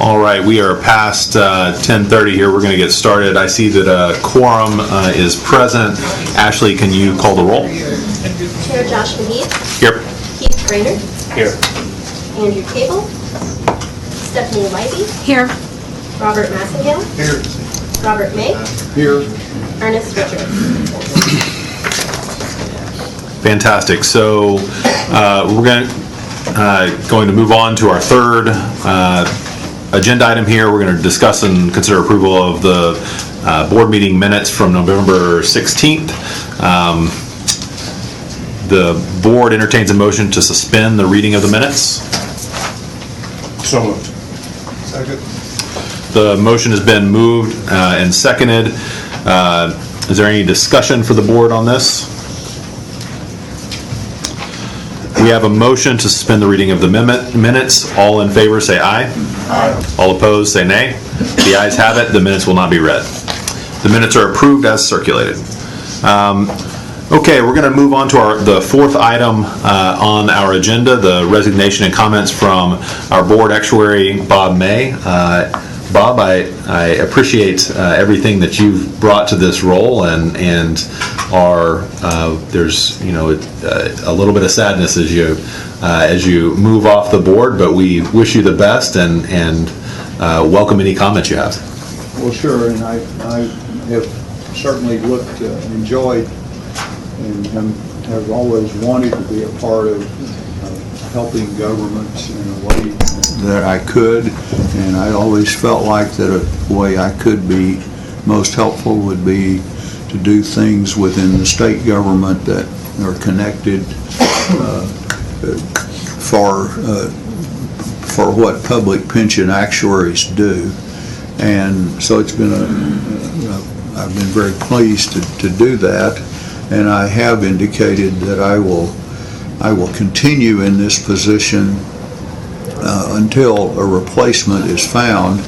All right, we are past 10:30 here. We're going to get started. I see that a quorum is present. Ashley, can you call the roll? Chair Josh McGee. Here. Keith Brainerd. Here. Andrew Cable. Stephanie Leiby. Here. Robert Massengale. Here. Robert May. Here. Ernest Richards. Fantastic. So we're going to move on to our third agenda item here. We're going to discuss and consider approval of the board meeting minutes from November 16th. The board entertains a motion to suspend the reading of the minutes. So moved. Second. The motion has been moved and seconded. Is there any discussion for the board on this? We have a motion to suspend the reading of the minutes. All in favor say aye. Aye. All opposed say nay. The ayes have it. The minutes will not be read. The minutes are approved as circulated. Okay, we're going to move on to the fourth item on our agenda, the resignation and comments from our board actuary, Bob May. Bob, I appreciate everything that you've brought to this role, and there's a little bit of sadness as you move off the board, but we wish you the best and welcome any comments you have. Well, sure, and I have certainly enjoyed and have always wanted to be a part of helping governments in a way that I could, and I always felt like that a way I could be most helpful would be to do things within the state government that are connected for what public pension actuaries do. And so it's been I've been very pleased to do that, and I have indicated that I will continue in this position until a replacement is found.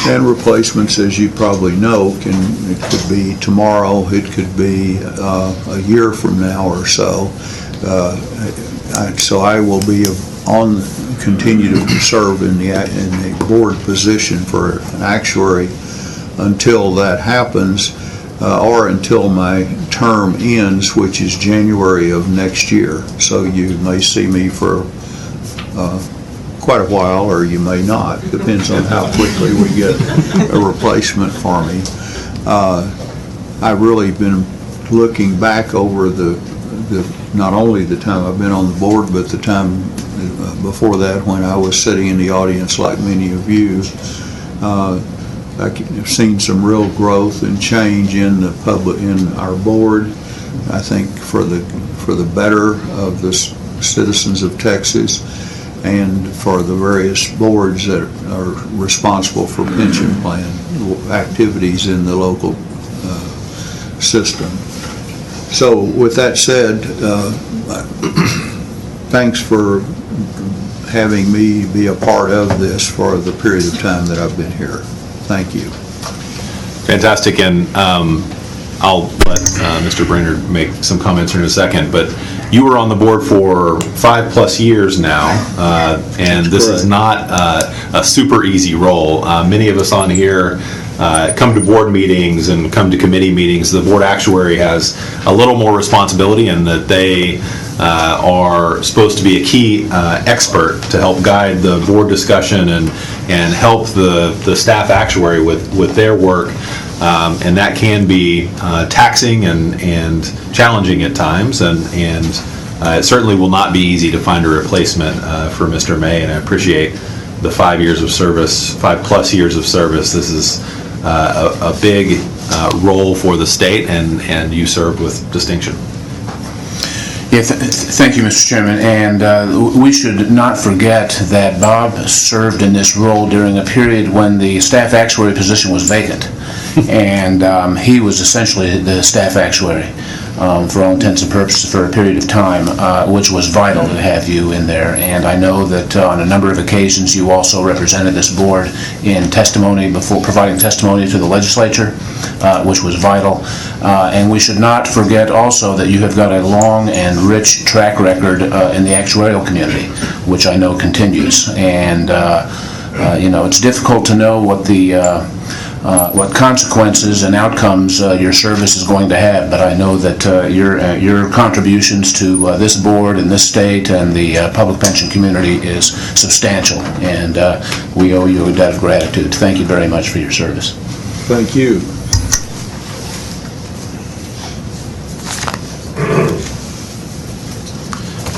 And replacements, as you probably know, it could be tomorrow, it could be a year from now or so. So I will be continue to serve in the board position for an actuary until that happens, or until my term ends, which is January of next year. So you may see me for quite a while, or you may not. Depends on how quickly we get a replacement for me. I've really been looking back over not only the time I've been on the board, but the time before that when I was sitting in the audience like many of you. I've seen some real growth and change in our board. I think for the better of the citizens of Texas, and for the various boards that are responsible for pension plan activities in the local system. So with that said, thanks for having me be a part of this for the period of time that I've been here. Thank you. Fantastic, and I'll let Mr. Brainerd make some comments in a second, but you were on the board for 5+ years now, and this is not a super easy role. Many of us on here come to board meetings and come to committee meetings. The board actuary has a little more responsibility in that they are supposed to be a key expert to help guide the board discussion and help the staff actuary with their work. And that can be taxing and challenging at times, and it certainly will not be easy to find a replacement for Mr. May, and I appreciate the 5+ years of service. This is a big role for the state, and you served with distinction. Yeah, thank you, Mr. Chairman. And we should not forget that Bob served in this role during a period when the staff actuary position was vacant. And he was essentially the staff actuary for all intents and purposes for a period of time, which was vital to have you in there. And I know that on a number of occasions you also represented this board in testimony, providing testimony to the legislature, which was vital. And we should not forget also that you have got a long and rich track record in the actuarial community, which I know continues. And It's difficult to know what consequences and outcomes your service is going to have, but I know that your contributions to this board and this state and the public pension community is substantial, and we owe you a debt of gratitude. Thank you very much for your service. Thank you.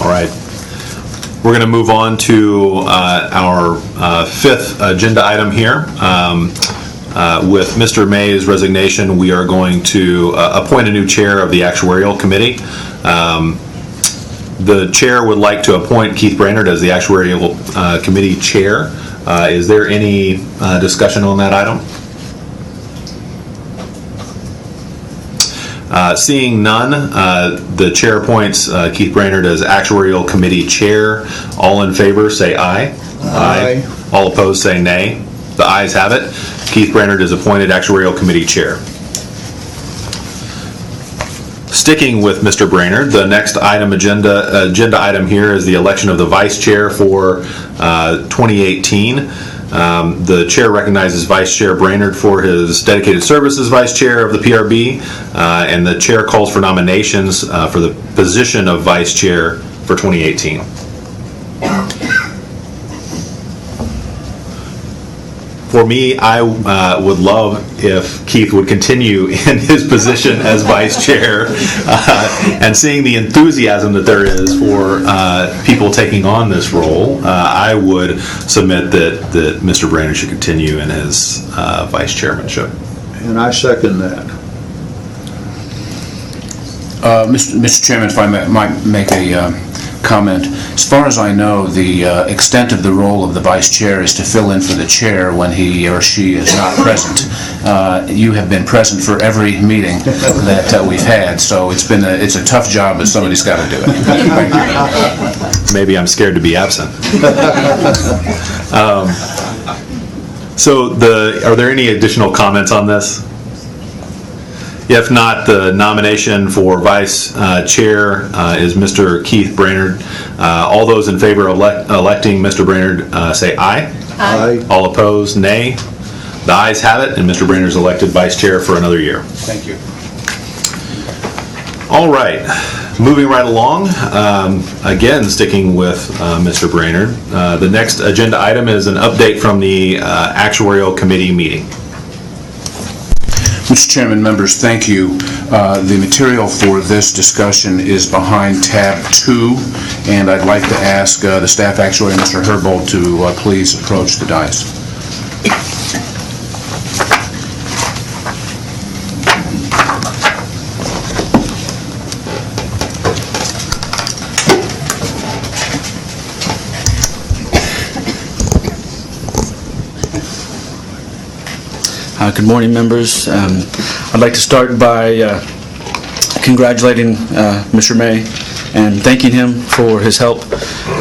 All right. We're going to move on to our fifth agenda item here. With Mr. May's resignation, we are going to appoint a new chair of the Actuarial Committee. The chair would like to appoint Keith Brainerd as the Actuarial Committee chair. Is there any discussion on that item? Seeing none, the chair appoints Keith Brainerd as Actuarial Committee chair. All in favor say aye. Aye. All opposed say nay. The ayes have it. Keith Brainerd is appointed Actuarial Committee chair. Sticking with Mr. Brainerd, the next agenda item here is the election of the vice chair for 2018. The chair recognizes Vice Chair Brainerd for his dedicated service as vice chair of the PRB, and the chair calls for nominations for the position of vice chair for 2018. For me, I would love if Keith would continue in his position as vice chair, and seeing the enthusiasm that there is for people taking on this role, I would submit that Mr. Brainerd should continue in his vice chairmanship. And I second that. Mr. Chairman, if I might make a comment. As far as I know, the extent of the role of the vice chair is to fill in for the chair when he or she is not present. You have been present for every meeting that we've had, so it's a tough job, but somebody's got to do it. Thank you. Maybe I'm scared to be absent. Are there any additional comments on this? If not, the nomination for vice chair is Mr. Keith Brainerd. All those in favor of electing Mr. Brainerd say aye. Aye. All opposed, nay. The ayes have it, and Mr. Brainerd is elected vice chair for another year. Thank you. All right, moving right along. Again, sticking with Mr. Brainerd, the next agenda item is an update from the Actuarial Committee meeting. Mr. Chairman, members, thank you. The material for this discussion is behind tab 2, and I'd like to ask the staff actuary, Mr. Herbold, to please approach the dais. Good morning, members. I'd like to start by congratulating Mr. May and thanking him for his help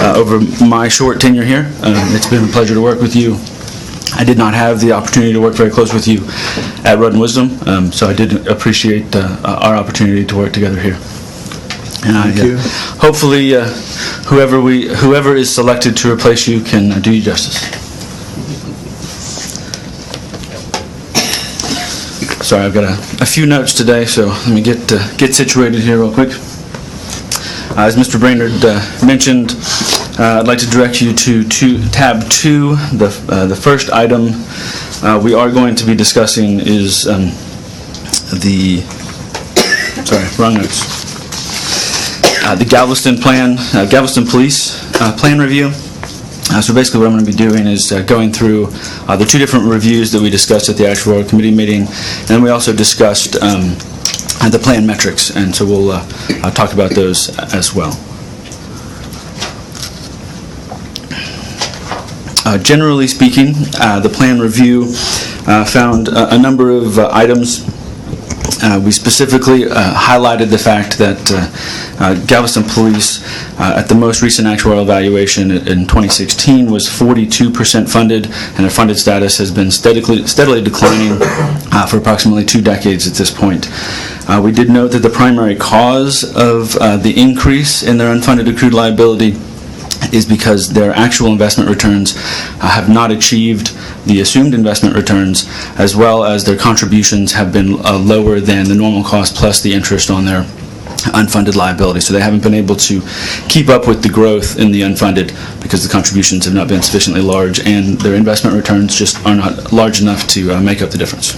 over my short tenure here. It's been a pleasure to work with you. I did not have the opportunity to work very close with you at Rudd and Wisdom, so I did appreciate our opportunity to work together here. And Thank you. Hopefully, whoever is selected to replace you can do you justice. Sorry, I've got a few notes today, so let me get situated here real quick. As Mr. Brainerd mentioned, I'd like to direct you to tab 2. The first item we are going to be discussing is the Galveston Police Plan Review. So basically what I'm going to be doing is going through the two different reviews that we discussed at the Actuarial Committee meeting, and we also discussed the plan metrics, and so we'll talk about those as well. Generally speaking, the plan review found a number of items. We specifically highlighted the fact that Galveston Police, at the most recent actuarial evaluation in 2016, was 42% funded, and their funded status has been steadily declining for approximately 2 decades at this point. We did note that the primary cause of the increase in their unfunded accrued liability is because their actual investment returns have not achieved the assumed investment returns, as well as their contributions have been lower than the normal cost plus the interest on their unfunded liability. So they haven't been able to keep up with the growth in the unfunded because the contributions have not been sufficiently large, and their investment returns just are not large enough to make up the difference.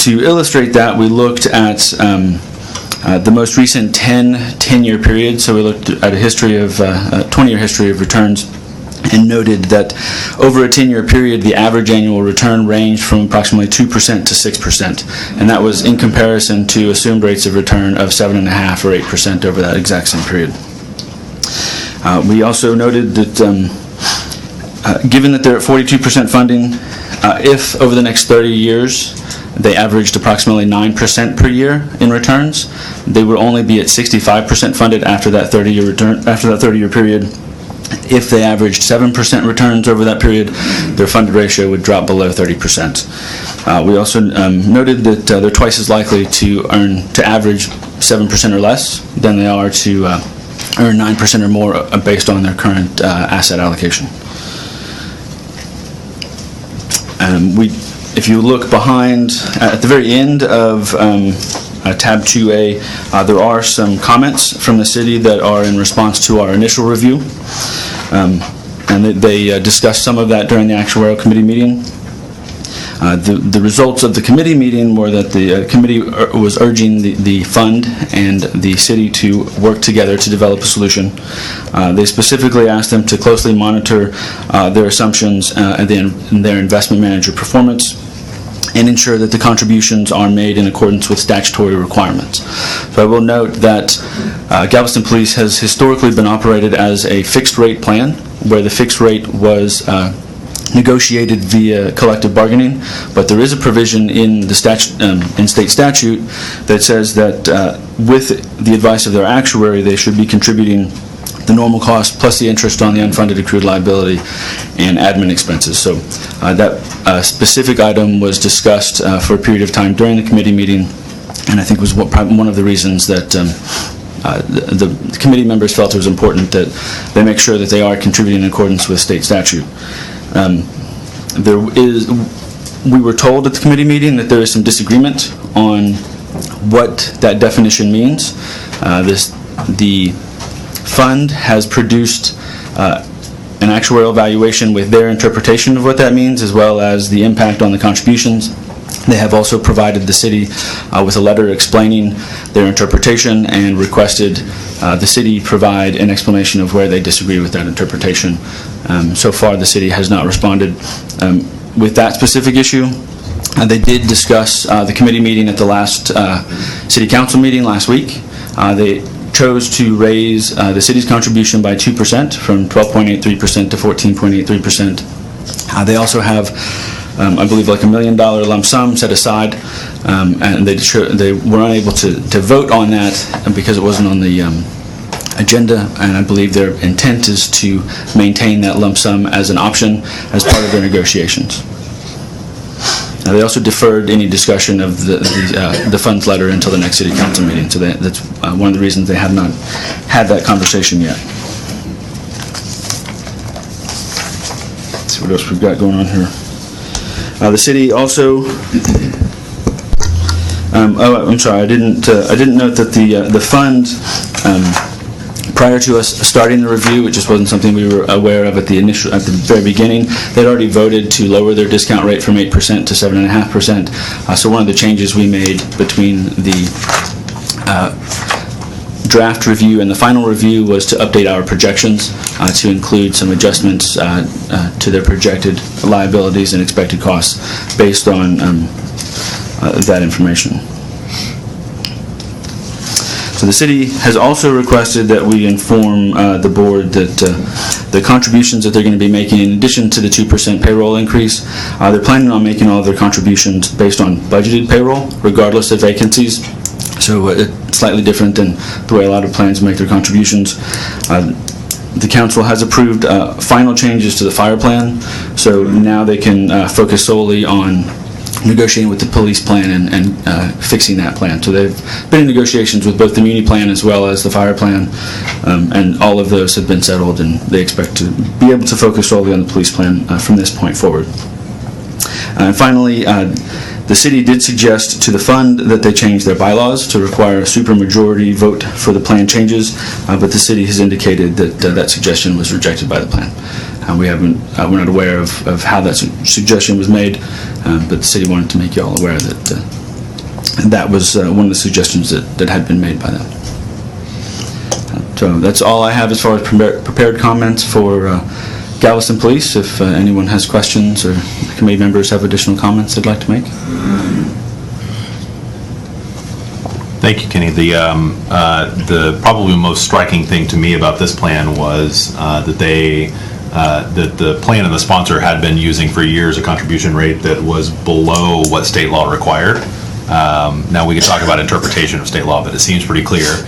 To illustrate that, we looked at the most recent 10-year period. So we looked at a history of 20-year history of returns, and noted that over a 10-year period, the average annual return ranged from approximately 2% to 6%, and that was in comparison to assumed rates of return of 7.5% or 8% over that exact same period. We also noted that given that they're at 42% funding, if over the next 30 years they averaged approximately 9% per year in returns, they would only be at 65% funded after that 30-year period. If they averaged 7% returns over that period, their funded ratio would drop below 30%. We also noted that they're twice as likely to average 7% or less than they are to earn 9% or more based on their current asset allocation. If you look behind, at the very end of tab 2A, there are some comments from the city that are in response to our initial review, and they discussed some of that during the actuarial committee meeting. The results of the committee meeting were that the committee was urging the fund and the city to work together to develop a solution. They specifically asked them to closely monitor their assumptions and their investment manager performance, and ensure that the contributions are made in accordance with statutory requirements. So I will note that Galveston Police has historically been operated as a fixed rate plan, where the fixed rate was negotiated via collective bargaining, but there is a provision in the state statute that says that with the advice of their actuary, they should be contributing the normal cost plus the interest on the unfunded accrued liability and admin expenses. So that specific item was discussed for a period of time during the committee meeting, and I think was one of the reasons that the committee members felt it was important that they make sure that they are contributing in accordance with state statute. We were told at the committee meeting that there is some disagreement on what that definition means. The fund has produced an actuarial valuation with their interpretation of what that means, as well as the impact on the contributions. They have also provided the city with a letter explaining their interpretation and requested the city provide an explanation of where they disagree with that interpretation. So far, the city has not responded with that specific issue. They did discuss the committee meeting at the last city council meeting last week. They chose to raise the city's contribution by 2% from 12.83% to 14.83%. They also have, I believe, like $1 million lump sum set aside, and they were unable to vote on that because it wasn't on the agenda, and I believe their intent is to maintain that lump sum as an option as part of their negotiations. They also deferred any discussion of the funds letter until the next city council meeting, so that's one of the reasons they have not had that conversation yet. Let's see what else we've got going on here. The city also. I'm sorry. I didn't note that the fund. Prior to us starting the review, it just wasn't something we were aware of at the very beginning. They'd already voted to lower their discount rate from 8% to 7.5%. So one of the changes we made between the draft review and the final review was to update our projections to include some adjustments to their projected liabilities and expected costs based on that information. So the city has also requested that we inform the board that the contributions that they're going to be making, in addition to the 2% payroll increase, they're planning on making all of their contributions based on budgeted payroll, regardless of vacancies. So it's slightly different than the way a lot of plans make their contributions. The council has approved final changes to the fire plan, so now they can focus solely on negotiating with the police plan and fixing that plan. So they've been in negotiations with both the muni plan as well as the fire plan, and all of those have been settled, and they expect to be able to focus solely on the police plan from this point forward. And finally, the city did suggest to the fund that they change their bylaws to require a supermajority vote for the plan changes, but the city has indicated that that suggestion was rejected by the plan. We're not aware of how that suggestion was made, but the city wanted to make you all aware that that was one of the suggestions that had been made by them. So that's all I have as far as prepared comments for Galveston Police. If anyone has questions or committee members have additional comments they'd like to make. Thank you, Kenny. The probably most striking thing to me about this plan was that the plan and the sponsor had been using for years a contribution rate that was below what state law required. Now we can talk about interpretation of state law, but it seems pretty clear.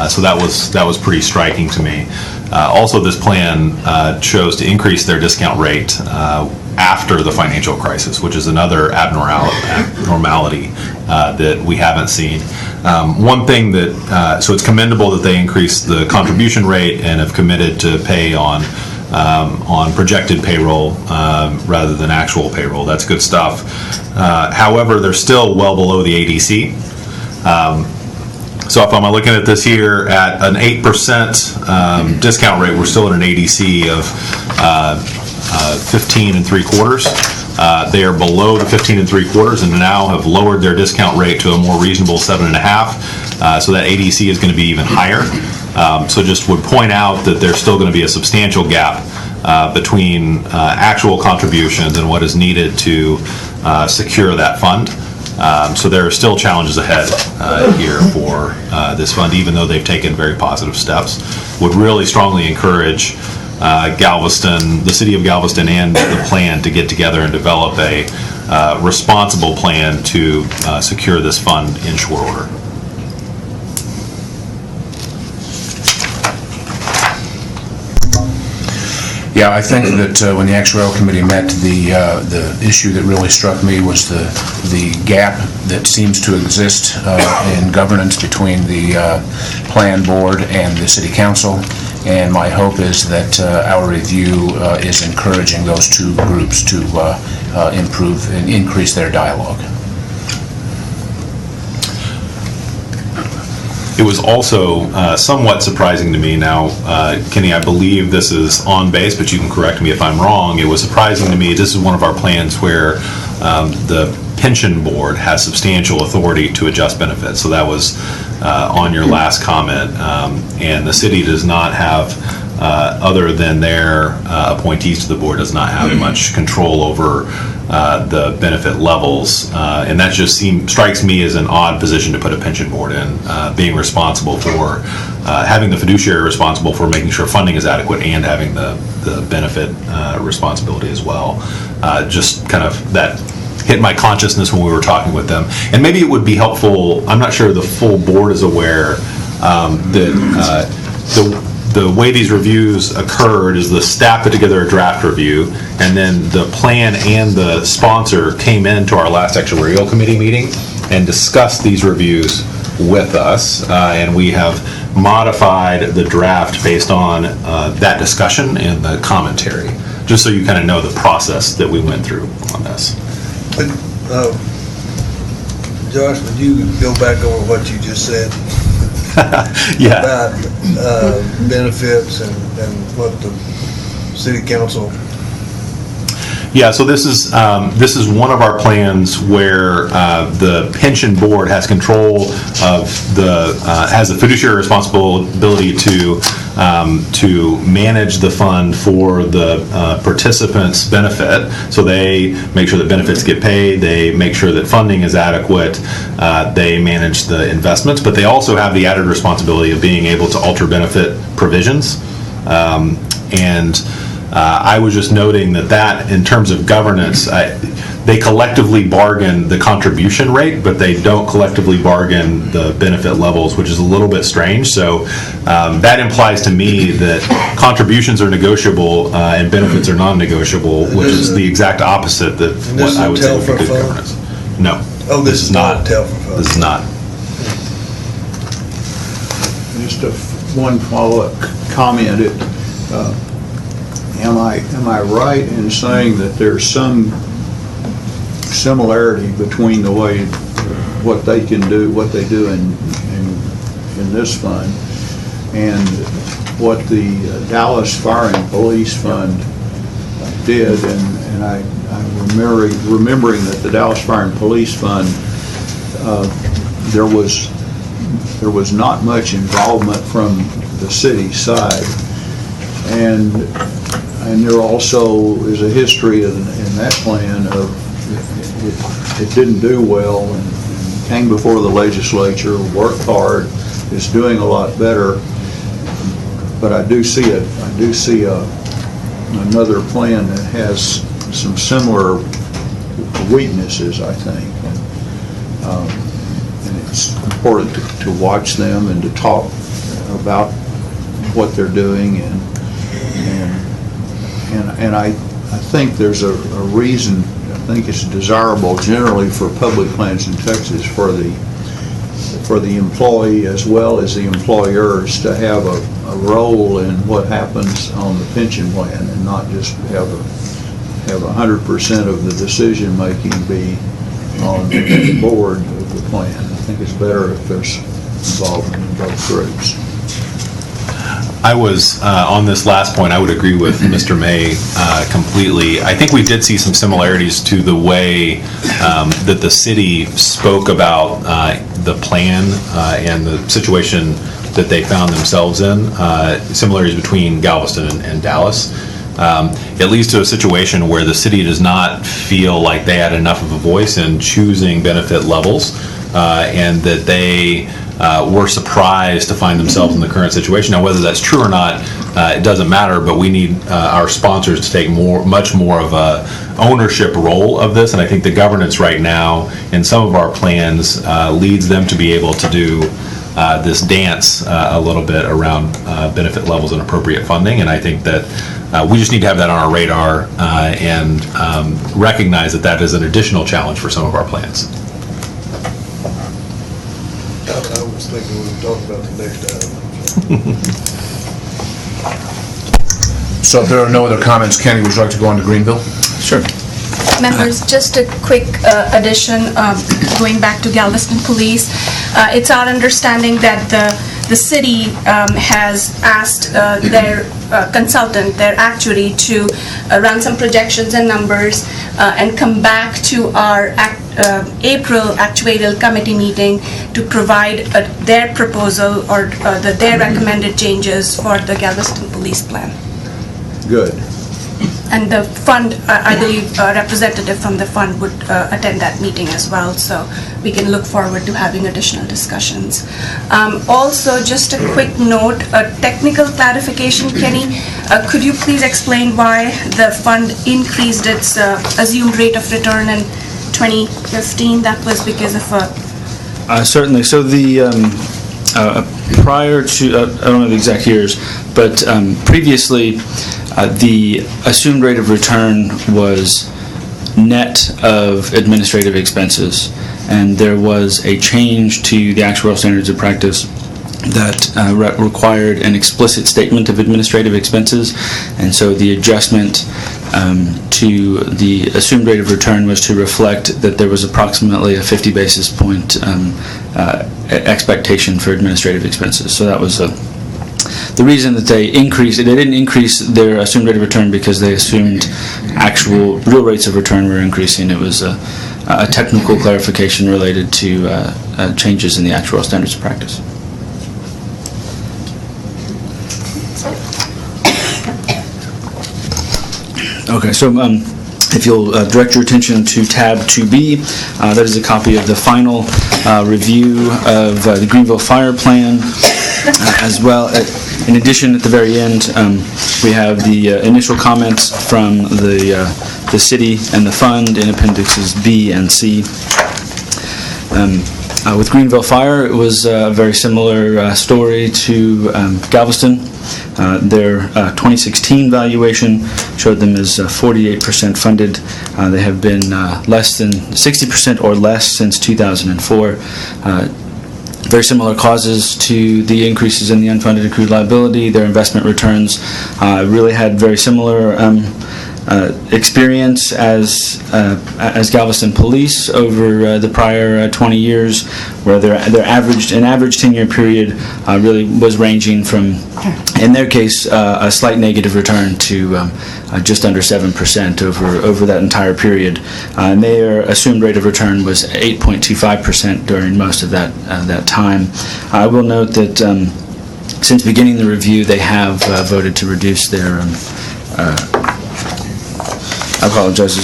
So that was pretty striking to me. Also, this plan chose to increase their discount rate after the financial crisis, which is another abnormality that we haven't seen. One thing that, so it's commendable that they increased the contribution rate and have committed to pay on projected payroll rather than actual payroll. That's good stuff. However, they're still well below the ADC. So if I'm looking at this here at an 8% discount rate, we're still at an ADC of 15 3/4. They are below the 15 3/4 and now have lowered their discount rate to a more reasonable 7.5. So that ADC is going to be even higher. So just would point out that there's still going to be a substantial gap between actual contributions and what is needed to secure that fund. So there are still challenges ahead here for this fund, even though they've taken very positive steps. Would really strongly encourage Galveston, the city of Galveston, and the plan to get together and develop a responsible plan to secure this fund in short order. Yeah, I think that when the actuarial committee met, the issue that really struck me was the gap that seems to exist in governance between the plan board and the city council. And my hope is that our review is encouraging those two groups to improve and increase their dialogue. It was also somewhat surprising to me. Now, Kenny, I believe this is on base, but you can correct me if I'm wrong. It was surprising to me. This is one of our plans where the pension board has substantial authority to adjust benefits. So that was on your last comment. And the city does not have, other than their appointees to the board, does not have much control over the benefit levels, and that just strikes me as an odd position to put a pension board in, being responsible for having the fiduciary responsible for making sure funding is adequate and having the benefit responsibility as well. Just kind of that hit my consciousness when we were talking with them, and maybe it would be helpful. I'm not sure the full board is aware that the way these reviews occurred is the staff put together a draft review, and then the plan and the sponsor came into our last actuarial committee meeting and discussed these reviews with us, and we have modified the draft based on that discussion and the commentary, just so you kind of know the process that we went through on this. Josh, would you go back over what you just said? Yeah. About benefits and what the city council. Yeah, so this is one of our plans where the pension board has control of has the fiduciary responsibility to manage the fund for the participants' benefit. So they make sure that benefits get paid, they make sure that funding is adequate, they manage the investments, but they also have the added responsibility of being able to alter benefit provisions. I was just noting that in terms of governance, they collectively bargain the contribution rate, but they don't collectively bargain the benefit levels, which is a little bit strange. So that implies to me that contributions are negotiable and benefits are non-negotiable, which is the exact opposite that And this what I would say would be Telfair good fund? governance. No. Oh, this is not Telfair fund. This is not. Just one follow-up comment. Am I right in saying that there's some similarity between the way what they can do, what they do in this fund, and what the Dallas Fire and Police Fund did? And I'm remembering that the Dallas Fire and Police Fund, there was not much involvement from the city side, and there also is a history in that plan of it didn't do well and came before the legislature, worked hard, is doing a lot better, but I do see another plan that has some similar weaknesses, I think. And it's important to watch them and to talk about what they're doing, and I think there's a reason. I think it's desirable generally for public plans in Texas for the employee as well as the employers to have a role in what happens on the pension plan and not just have 100% of the decision making be on the board of the plan. I think it's better if there's involvement in both groups. I was, on this last point, I would agree with Mr. May completely. I think we did see some similarities to the way that the city spoke about the plan and the situation that they found themselves in, similarities between Galveston and Dallas. It leads to a situation where the city does not feel like they had enough of a voice in choosing benefit levels, and that they were surprised to find themselves in the current situation. Now, whether that's true or not, it doesn't matter, but we need our sponsors to take much more of a ownership role of this, and I think the governance right now in some of our plans leads them to be able to do this dance a little bit around benefit levels and appropriate funding, and I think that we just need to have that on our radar and recognize that that is an additional challenge for some of our plans. I was thinking we were talking about the next item. So if there are no other comments, Kenny, would you like to go on to Greenville? Sure. Members, just a quick addition, going back to Galveston Police. It's our understanding that the city has asked their consultant, their actuary, to run some projections and numbers and come back to our April actuarial committee meeting to provide their proposal or their recommended changes for the Galveston Police Plan. Good. And the fund, I believe a representative from the fund would attend that meeting as well, so we can look forward to having additional discussions. Also, just a quick note, a technical clarification, Kenny. Could you please explain why the fund increased its assumed rate of return in 2015? That was because of a... Certainly. So the prior to, I don't know the exact years, but previously the assumed rate of return was net of administrative expenses, and there was a change to the actuarial standards of practice that required an explicit statement of administrative expenses, and so the adjustment to the assumed rate of return was to reflect that there was approximately a 50 basis point expectation for administrative expenses. So that was the reason that they increased. They didn't increase their assumed rate of return because they assumed actual real rates of return were increasing. It was a technical clarification related to changes in the actuarial standards of practice. Okay, so if you'll direct your attention to tab 2B, that is a copy of the final review of the Greenville Fire Plan, as well. In addition, at the very end, we have the initial comments from the the city and the fund in Appendixes B and C. With Greenville Fire, it was a very similar story to Galveston. Their 2016 valuation showed them as 48% funded. They have been less than 60% or less since 2004. Very similar causes to the increases in the unfunded accrued liability. Their investment returns really had very similar experience as Galveston Police over the prior 20 years, where their average 10-year period really was ranging from, in their case, a slight negative return to just under 7% over that entire period. And their assumed rate of return was 8.25% during most of that time. I will note that since beginning the review, they have voted to reduce their I apologize.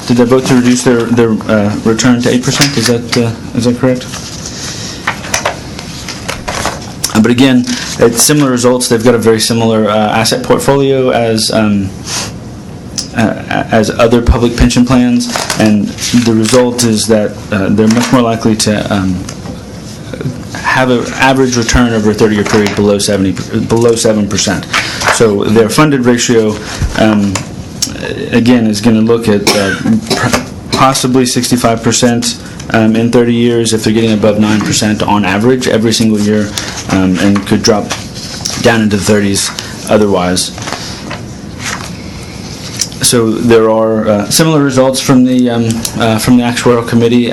Did they vote to reduce their return to 8%? Is that correct? But again, it's similar results. They've got a very similar asset portfolio as other public pension plans, and the result is that they're much more likely to have an average return over a 30-year period below 7%. So their funded ratio, again, is going to look at possibly 65% in 30 years if they're getting above 9% on average every single year, and could drop down into the 30s otherwise. So there are similar results from the actuarial committee.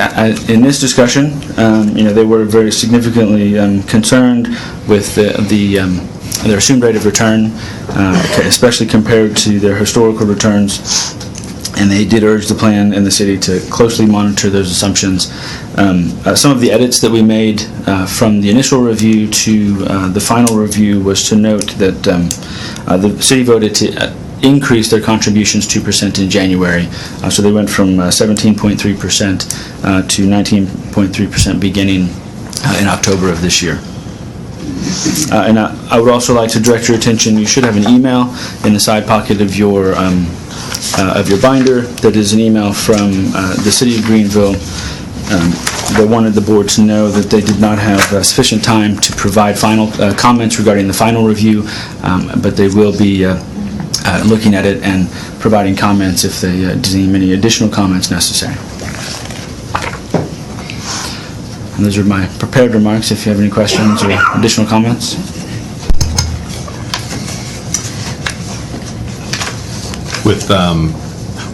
In this discussion, they were very significantly concerned with their assumed rate of return, especially compared to their historical returns, and they did urge the plan and the city to closely monitor those assumptions. Some of the edits that we made from the initial review to the final review was to note that the city voted to increase their contributions 2% in January. So they went from 17.3% to 19.3% beginning in October of this year. And I would also like to direct your attention, you should have an email in the side pocket of your binder that is an email from the City of Greenville. They wanted the board to know that they did not have sufficient time to provide final comments regarding the final review, but they will be looking at it and providing comments if they deem any additional comments necessary. And those are my prepared remarks. If you have any questions or additional comments.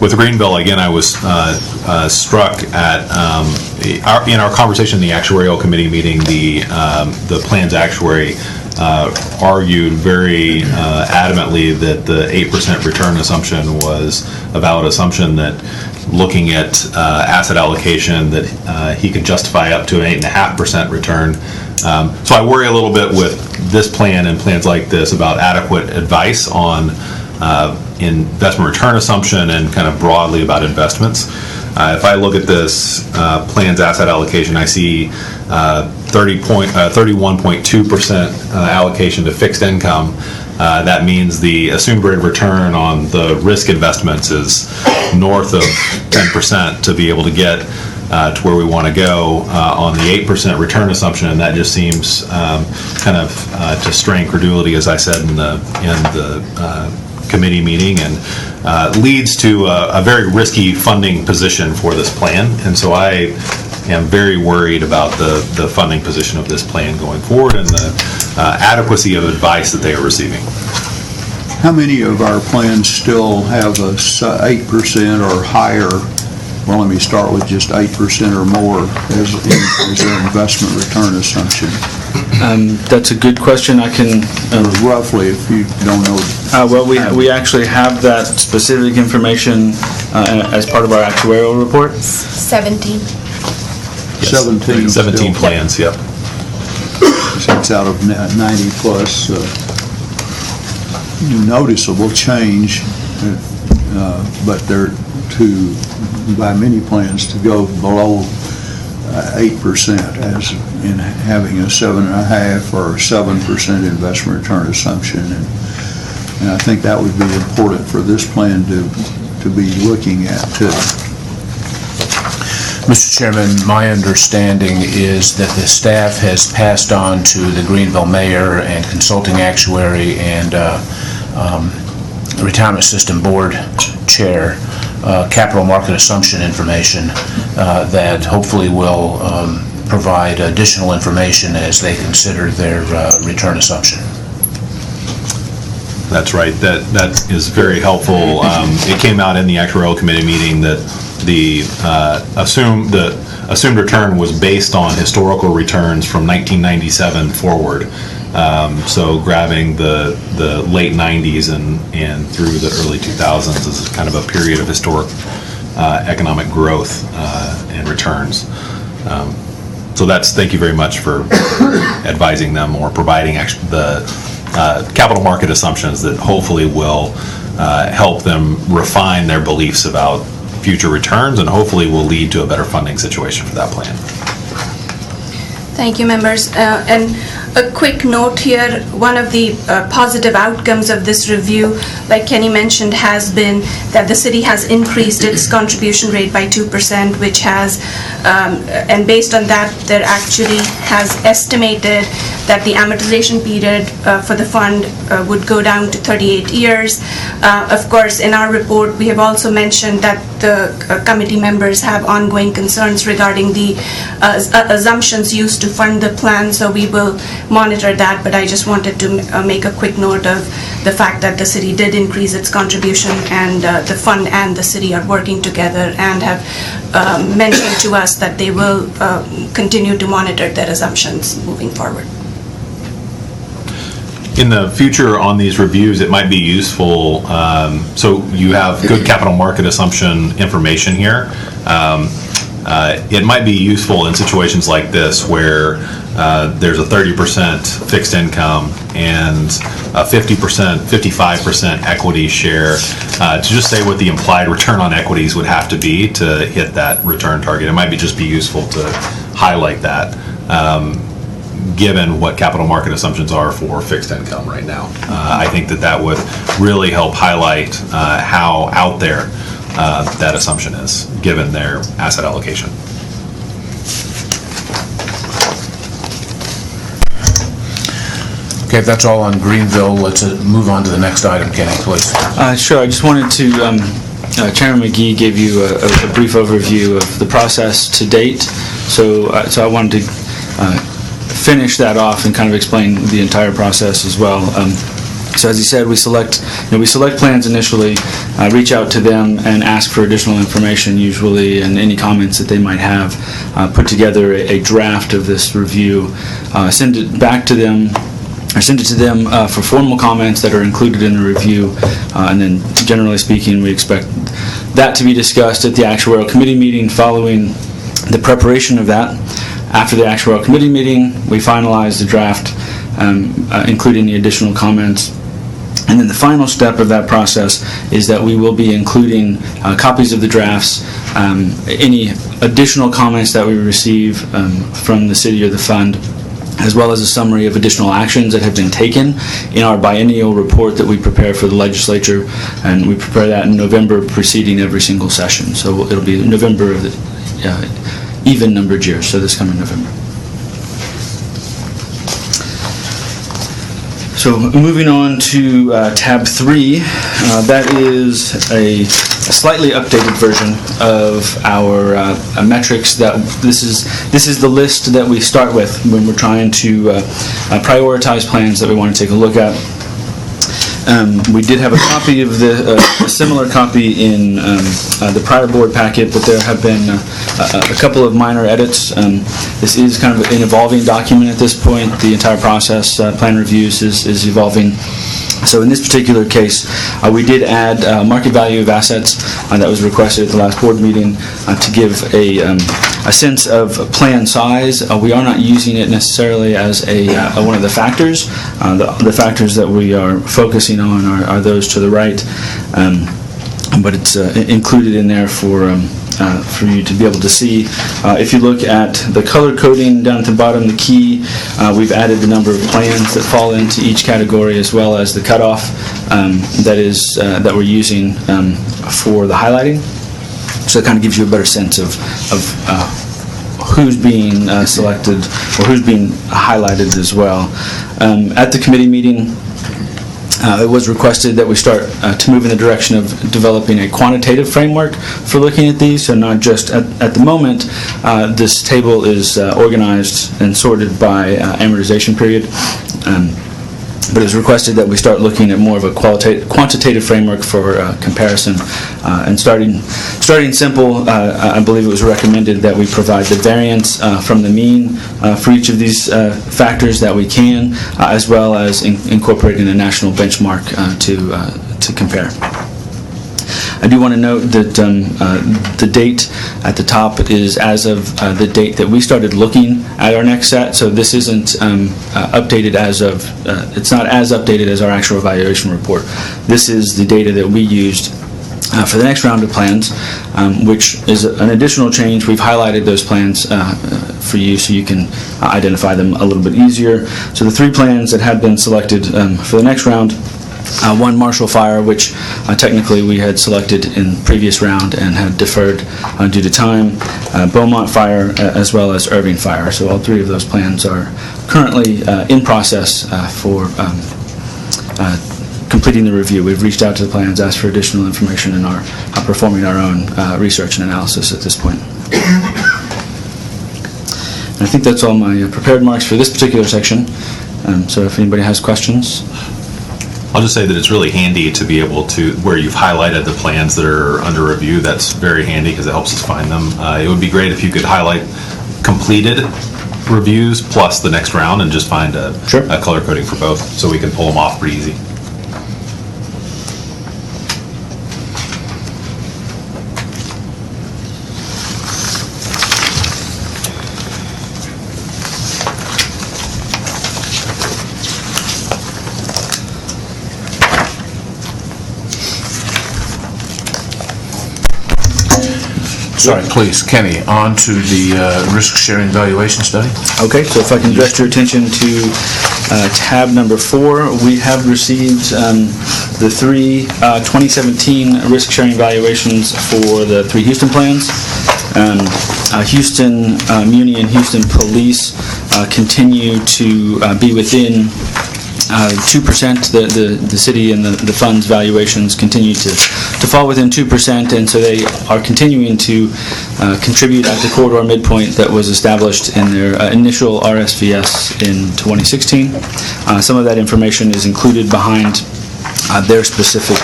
With Greenville, again, I was struck at in our conversation in the actuarial committee meeting, the plan's actuary argued very adamantly that the 8% return assumption was a valid assumption, that looking at asset allocation, that he could justify up to an 8.5% return. So I worry a little bit with this plan and plans like this about adequate advice on investment return assumption and kind of broadly about investments. If I look at this plan's asset allocation, I see 31.2% allocation to fixed income. That means the assumed rate of return on the risk investments is north of 10% to be able to get to where we want to go on the 8% return assumption, and that just seems kind of to strain credulity, as I said in the committee meeting, and leads to a very risky funding position for this plan. And so I am very worried about the funding position of this plan going forward and the adequacy of advice that they are receiving. How many of our plans still have a 8% or higher? Well, let me start with just 8% or more as their investment return assumption. That's a good question. I can Roughly, if you don't know. well, we actually have that specific information as part of our actuarial report. 17. Yes. 17 17 still. plans, yep. 6 out of 90 plus. Noticeable change, but they're by many plans to go below 8% as in having a 7.5% or 7% investment return assumption, and I think that would be important for this plan to to be looking at too. Mr. Chairman, my understanding is that the staff has passed on to the Greenville mayor and consulting actuary and retirement system board chair capital market assumption information that hopefully will provide additional information as they consider their return assumption. That's right. That is very helpful. It came out in the actuarial committee meeting that the assumed return was based on historical returns from 1997 forward. So grabbing the late 90s and through the early 2000s is kind of a period of historic economic growth and returns. So thank you very much for advising them or providing the capital market assumptions that hopefully will help them refine their beliefs about future returns and hopefully will lead to a better funding situation for that plan. Thank you, members. And a quick note here, one of the positive outcomes of this review, like Kenny mentioned, has been that the city has increased its contribution rate by 2%, which has, and based on that, there actually has estimated that the amortization period for the fund would go down to 38 years. Of course, in our report, we have also mentioned that the committee members have ongoing concerns regarding the assumptions used to fund the plan, so we will monitor that, but I just wanted to make a quick note of the fact that the city did increase its contribution, and the fund and the city are working together and have mentioned to us that they will continue to monitor their assumptions moving forward. In the future on these reviews, it might be useful, so you have good capital market assumption information here. It might be useful in situations like this where there's a 30% fixed income and a 50%, 55% equity share, to just say what the implied return on equities would have to be to hit that return target. It might just be useful to highlight that. Given what capital market assumptions are for fixed income right now. I think that would really help highlight how out there that assumption is, given their asset allocation. Okay, if that's all on Greenville, let's move on to the next item, Kenny, please. Sure. I just wanted to, Chairman McGee gave you a brief overview of the process to date, so I wanted to finish that off and kind of explain the entire process as well. So as he said, we select plans initially, reach out to them and ask for additional information usually and any comments that they might have, put together a draft of this review, send it back to them, or send it to them for formal comments that are included in the review, and then generally speaking, we expect that to be discussed at the actuarial committee meeting following the preparation of that. After the actuarial committee meeting, we finalize the draft, including the additional comments. And then the final step of that process is that we will be including copies of the drafts, any additional comments that we receive from the city or the fund, as well as a summary of additional actions that have been taken in our biennial report that we prepare for the legislature, and we prepare that in November preceding every single session. So it'll be November of the even numbered years, so this coming November. So moving on to tab 3, that is a slightly updated version of our metrics. This is the list that we start with when we're trying to prioritize plans that we want to take a look at. We did have a copy of a similar copy in the prior board packet, but there have been a couple of minor edits. This is kind of an evolving document at this point. The entire process, plan reviews, is evolving. So in this particular case, we did add market value of assets that was requested at the last board meeting to give a sense of plan size. We are not using it necessarily as one of the factors. The factors that we are focusing on are those to the right, but it's included in there for for you to be able to see. If you look at the color coding down at the bottom, the key, we've added the number of plans that fall into each category as well as the cutoff that we're using for the highlighting. So it kind of gives you a better sense of who's being selected or who's being highlighted as well. At the committee meeting, it was requested that we start to move in the direction of developing a quantitative framework for looking at these. So not just at the moment, this table is organized and sorted by amortization period. But it was requested that we start looking at more of a quantitative framework for comparison. And starting simple, I believe it was recommended that we provide the variance from the mean for each of these factors that we can, as well as incorporating a national benchmark to compare. I do want to note that the date at the top is as of the date that we started looking at our next set, so this isn't updated as of, it's not as updated as our actual evaluation report. This is the data that we used for the next round of plans, which is an additional change. We've highlighted those plans for you so you can identify them a little bit easier. So the 3 plans that have been selected for the next round, one Marshall Fire, which technically we had selected in the previous round and had deferred due to time, Beaumont Fire, as well as Irving Fire. So all 3 of those plans are currently in process for completing the review. We've reached out to the plans, asked for additional information, and are performing our own research and analysis at this point. And I think that's all my prepared remarks for this particular section. So if anybody has questions. I'll just say that it's really handy to be able to, where you've highlighted the plans that are under review, that's very handy because it helps us find them. It would be great if you could highlight completed reviews plus the next round and just find a color coding for both so we can pull them off pretty easy. Sorry, please, Kenny, on to the risk-sharing valuation study. Okay, so if I can direct your attention to tab number 4, we have received the 3 2017 risk-sharing valuations for the 3 Houston plans. Houston Muni and Houston Police continue to be within 2%. The city and the fund's valuations continue to fall within 2%, and so they are continuing to contribute at the corridor midpoint that was established in their initial RSVS in 2016. Some of that information is included behind their specific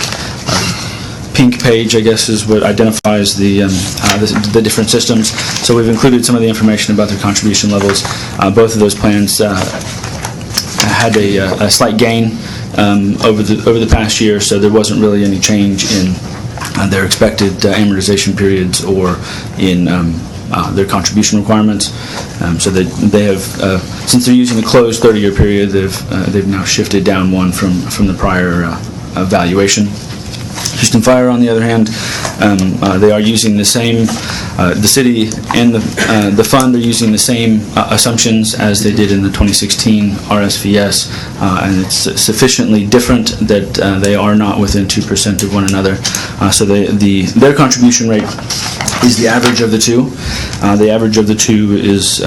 pink page, I guess, is what identifies the different systems. So we've included some of the information about their contribution levels. Both of those plans had a slight gain over the past year, so there wasn't really any change in their expected amortization periods or in their contribution requirements. So they have, since they're using a closed 30-year period, they've now shifted down one from the prior valuation. Houston Fire, on the other hand, they are using the same, the city and the fund are using the same assumptions as they did in the 2016 RSVS, and it's sufficiently different that they are not within 2% of one another. So their contribution rate is the average of the 2. The average of the 2 is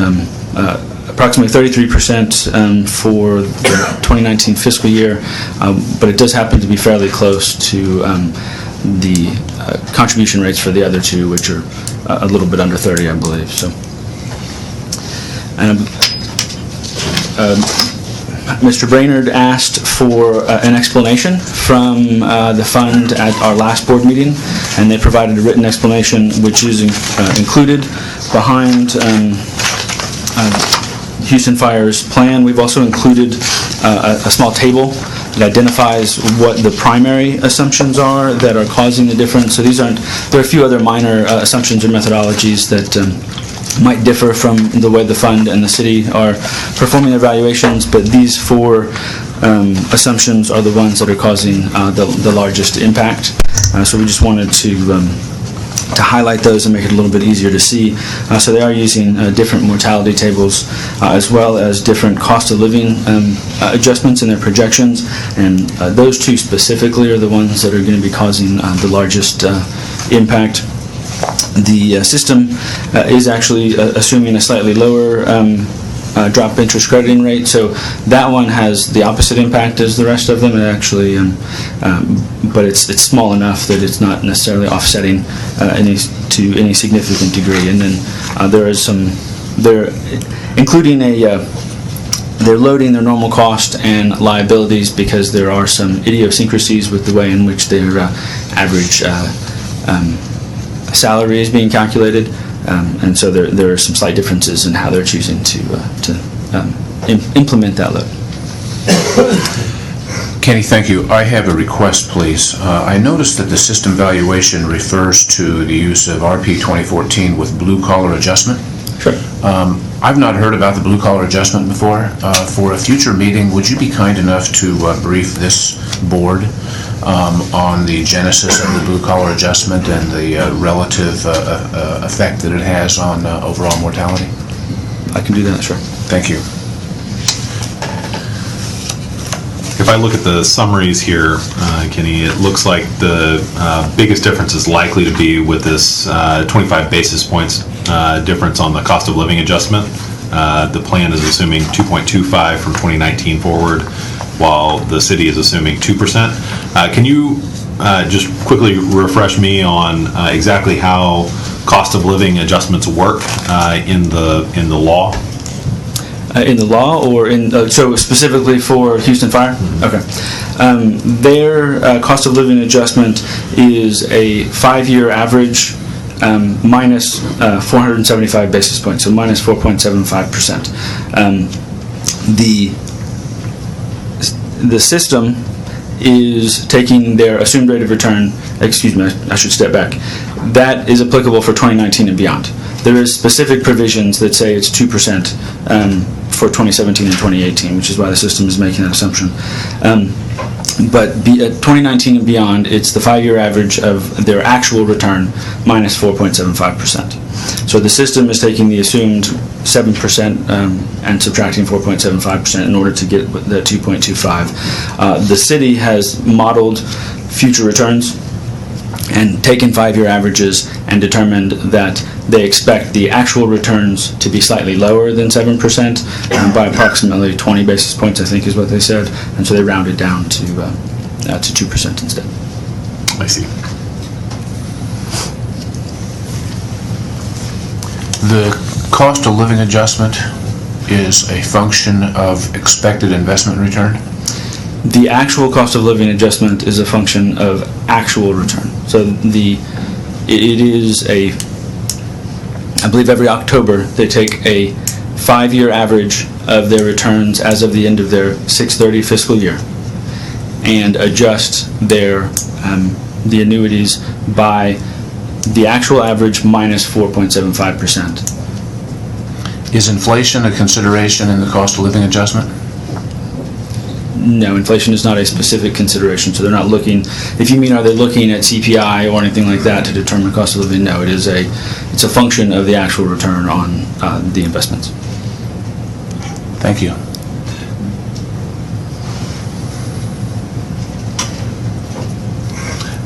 approximately 33% for the 2019 fiscal year, but it does happen to be fairly close to the contribution rates for the other 2, which are a little bit under 30, I believe. So, Mr. Brainerd asked for an explanation from the fund at our last board meeting, and they provided a written explanation which is included behind Houston Fire's plan. We've also included a small table that identifies what the primary assumptions are that are causing the difference. So there are a few other minor assumptions or methodologies that might differ from the way the fund and the city are performing their valuations, but these 4 assumptions are the ones that are causing the largest impact. So we just wanted to to highlight those and make it a little bit easier to see. So they are using different mortality tables as well as different cost of living adjustments in their projections, and those two specifically are the ones that are going to be causing the largest impact. The system is actually assuming a slightly lower drop interest crediting rate, so that one has the opposite impact as the rest of them. It actually, but it's small enough that it's not necessarily offsetting to any significant degree. And then there is they're including they're loading their normal cost and liabilities because there are some idiosyncrasies with the way in which their average salary is being calculated, and so there are some slight differences in how they're choosing to implement that load. Kenny, thank you. I have a request, please. I noticed that the system valuation refers to the use of RP 2014 with blue collar adjustment. Sure. I've not heard about the blue collar adjustment before. For a future meeting, would you be kind enough to brief this board on the genesis of the blue collar adjustment and the relative effect that it has on overall mortality? I can do that, sure. Thank you. If I look at the summaries here, Kenny, it looks like the biggest difference is likely to be with this 25 basis points difference on the cost of living adjustment. The plan is assuming 2.25 from 2019 forward, while the city is assuming 2%. Can you just quickly refresh me on exactly how cost of living adjustments work in the law? In the law, or so specifically for Houston Fire? Mm-hmm. Okay. Their cost of living adjustment is a 5-year average minus 475 basis points, so minus 4.75%. The system is taking their assumed rate of return, excuse me, I should step back. That is applicable for 2019 and beyond. There is specific provisions that say it's 2% for 2017 and 2018, which is why the system is making that assumption. But 2019 and beyond, it's the 5-year average of their actual return minus 4.75%. So the system is taking the assumed 7% and subtracting 4.75% in order to get the 2.25. The city has modeled future returns and taken 5-year averages and determined that they expect the actual returns to be slightly lower than 7% by approximately 20 basis points, I think is what they said, and so they rounded down to 2% instead. I see. The cost of living adjustment is a function of expected investment return? The actual cost of living adjustment is a function of actual return. So it is I believe every October they take a 5-year average of their returns as of the end of their 6/30 fiscal year and adjust the annuities by the actual average minus 4.75%. Is inflation a consideration in the cost of living adjustment? No, inflation is not a specific consideration, so they're not looking, if you mean are they looking at CPI or anything like that to determine cost of living, no, it's a function of the actual return on the investments. Thank you.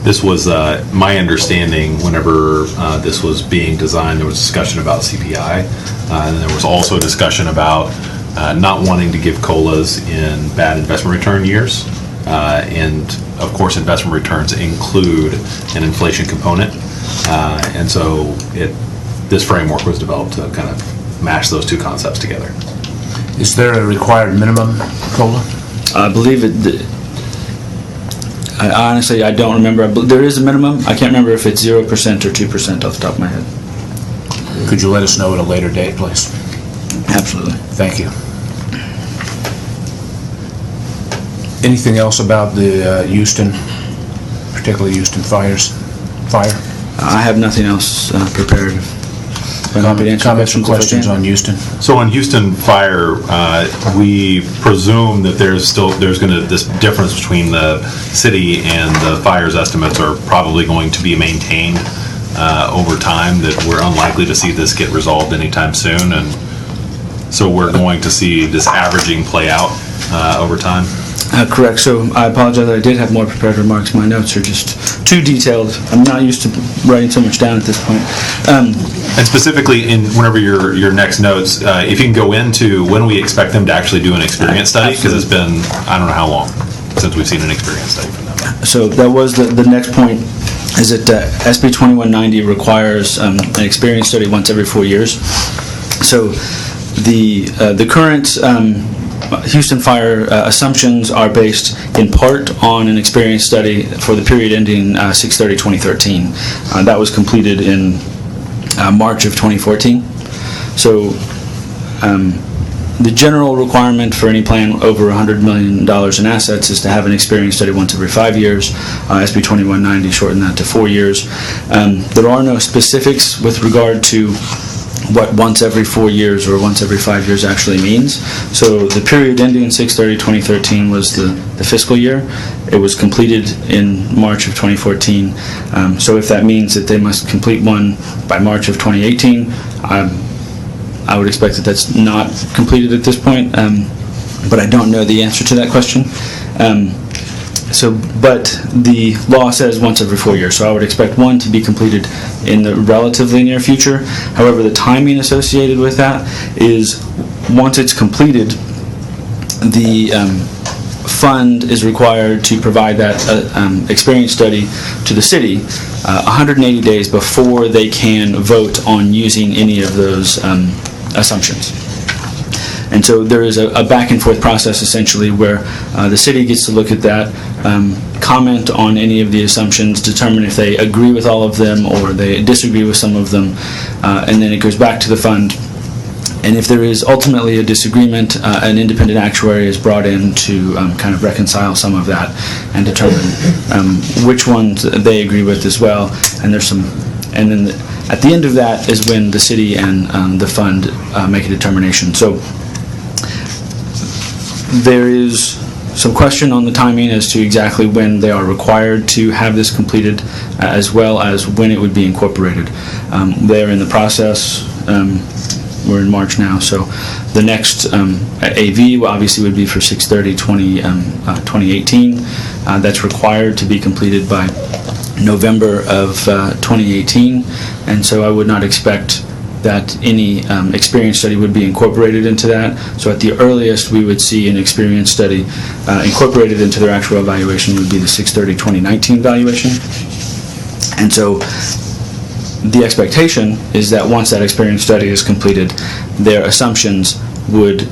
This was my understanding whenever this was being designed. There was discussion about CPI, and there was also a discussion about not wanting to give COLAs in bad investment return years. And of course, investment returns include an inflation component. And so this framework was developed to kind of mash those two concepts together. Is there a required minimum COLA? I believe honestly, I don't remember. There is a minimum. I can't remember if it's 0% or 2% off the top of my head. Could you let us know at a later date, please? Absolutely. Thank you. Anything else about the Houston, particularly Houston Fire? I have nothing else prepared. Comments or questions on Houston? So on Houston Fire, we presume that there's going to, this difference between the city and the fire's estimates are probably going to be maintained over time, that we're unlikely to see this get resolved anytime soon, and so we're going to see this averaging play out over time? Correct. So I apologize that I did have more prepared remarks. My notes are just too detailed. I'm not used to writing so much down at this point. And specifically, in whenever your next notes, if you can go into when we expect them to actually do an experience study, because it's been, I don't know how long since we've seen an experience study from them. So that was the next point, is that SB 2190 requires an experience study once every 4 years. So the current Houston Fire assumptions are based in part on an experience study for the period ending 6/30/2013. That was completed in March of 2014. So the general requirement for any plan over $100 million in assets is to have an experience study once every 5 years. SB 2190 shortened that to 4 years. There are no specifics with regard to what once every 4 years or once every 5 years actually means. So the period ending 6/30/2013 was the fiscal year. It was completed in March of 2014. So if that means that they must complete one by March of 2018, I would expect that that's not completed at this point, but I don't know the answer to that question. But the law says once every 4 years, so I would expect one to be completed in the relatively near future. However, the timing associated with that is once it's completed, the fund is required to provide that experience study to the city 180 days before they can vote on using any of those assumptions. And so there is a back and forth process essentially where the city gets to look at that, comment on any of the assumptions, determine if they agree with all of them or they disagree with some of them, and then it goes back to the fund. And if there is ultimately a disagreement, an independent actuary is brought in to kind of reconcile some of that and determine which ones they agree with as well. And there's some, and then at the end of that is when the city and the fund make a determination. So there is some question on the timing as to exactly when they are required to have this completed, as well as when it would be incorporated. They are in the process. We're in March now, so the next AV obviously would be for 6/30/2018. That's required to be completed by November of 2018, and so I would not expect that any experience study would be incorporated into that. So at the earliest we would see an experience study incorporated into their actual evaluation would be the 6/30/2019 valuation. And so the expectation is that once that experience study is completed, their assumptions would,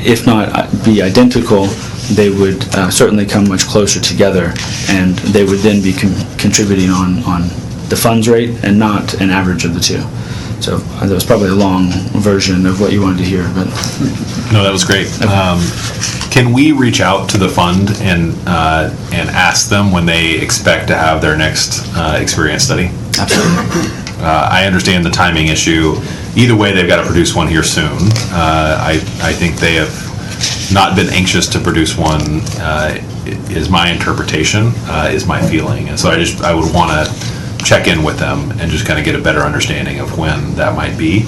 if not be identical, they would certainly come much closer together, and they would then be contributing on the funds rate and not an average of the two. So that was probably a long version of what you wanted to hear, but... No, that was great. Can we reach out to the fund and ask them when they expect to have their next experience study? Absolutely. I understand the timing issue. Either way, they've got to produce one here soon. I think they have not been anxious to produce one, is my interpretation, is my feeling. And so I would want to check in with them and just kind of get a better understanding of when that might be.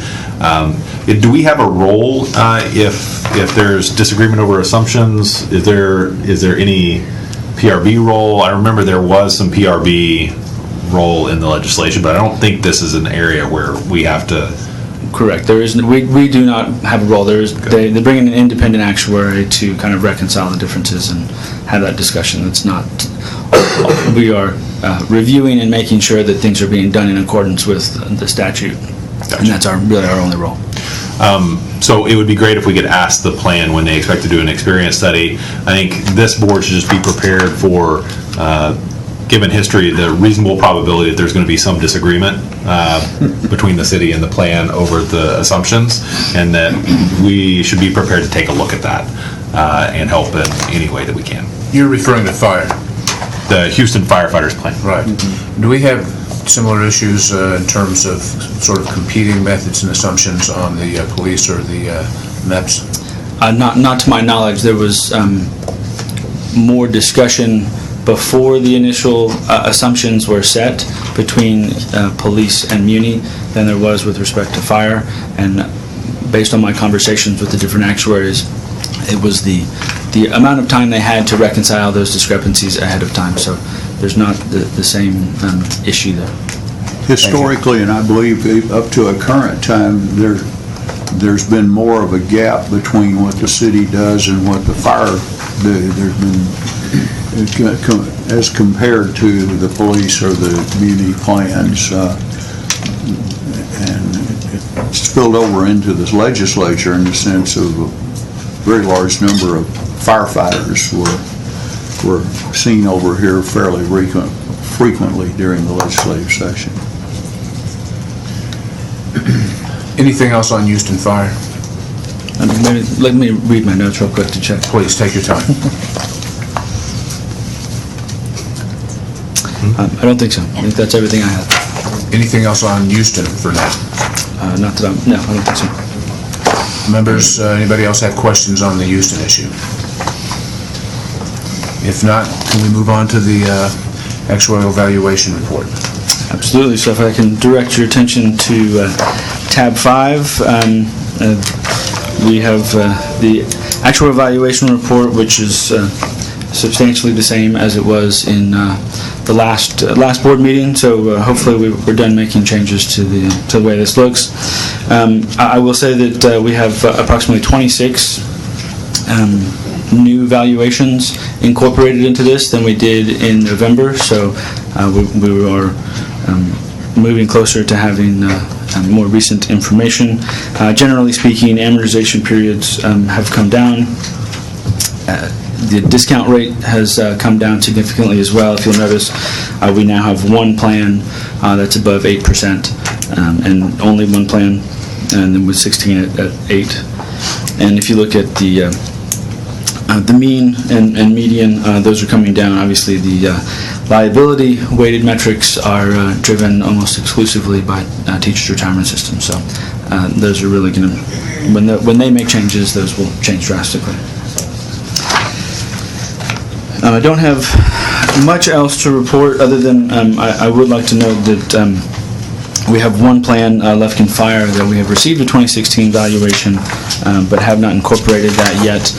Do we have a role if there's disagreement over assumptions? Is there any PRB role? I remember there was some PRB role in the legislation, but I don't think this is an area where we have to. Correct. There is. We do not have a role. They bring in an independent actuary to kind of reconcile the differences and have that discussion. That's not. We are reviewing and making sure that things are being done in accordance with the statute, and that's really our only role. So it would be great if we could ask the plan when they expect to do an experience study. I think this board should just be prepared for. Given history, the reasonable probability that there's going to be some disagreement between the city and the plan over the assumptions, and that we should be prepared to take a look at that and help in any way that we can. You're referring to fire? The Houston firefighters plan. Right. Do we have similar issues in terms of sort of competing methods and assumptions on the police or the MEPS? Not to my knowledge. There was more discussion before the initial assumptions were set between police and Muni than there was with respect to fire. And based on my conversations with the different actuaries, it was the amount of time they had to reconcile those discrepancies ahead of time. So there's not the same issue there. Historically, and I believe up to a current time, there's been more of a gap between what the city does and what the fire do. There's been, as compared to the police or the community plans, and it spilled over into the legislature in the sense of a very large number of firefighters were seen over here fairly frequently during the legislative session. Anything else on Houston Fire? Let me read my notes real quick to check. Please, take your time. I don't think so. I think that's everything I have. Anything else on Houston for now? Not that no, I don't think so. Members, anybody else have questions on the Houston issue? If not, can we move on to the actuarial valuation report? Absolutely. So if I can direct your attention to tab 5, we have the actuarial valuation report, which is substantially the same as it was in the last board meeting. So hopefully we're done making changes to the way this looks. I will say that we have approximately 26 new valuations incorporated into this than we did in November. So we are moving closer to having more recent information. Generally speaking, amortization periods have come down. The discount rate has come down significantly as well. If you'll notice, we now have one plan that's above 8%, and only one plan, and then with 16 at 8. And if you look at the mean and median, those are coming down. Obviously, the liability weighted metrics are driven almost exclusively by teachers' retirement system. So those are really going to, when they make changes, those will change drastically. I don't have much else to report other than I would like to note that we have one plan, Lufkin Fire, that we have received a 2016 valuation, but have not incorporated that yet.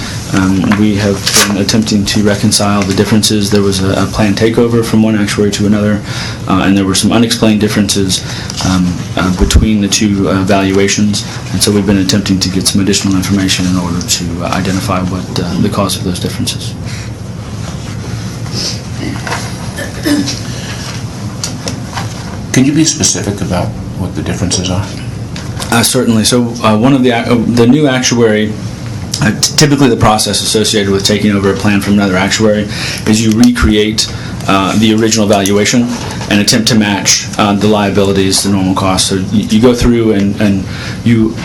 We have been attempting to reconcile the differences. There was a planned takeover from one actuary to another, and there were some unexplained differences between the two valuations, and so we've been attempting to get some additional information in order to identify what the cause of those differences. Can you be specific about what the differences are? Certainly. So one of the new actuary, typically the process associated with taking over a plan from another actuary is you recreate the original valuation and attempt to match the liabilities, the normal costs. So you go through and you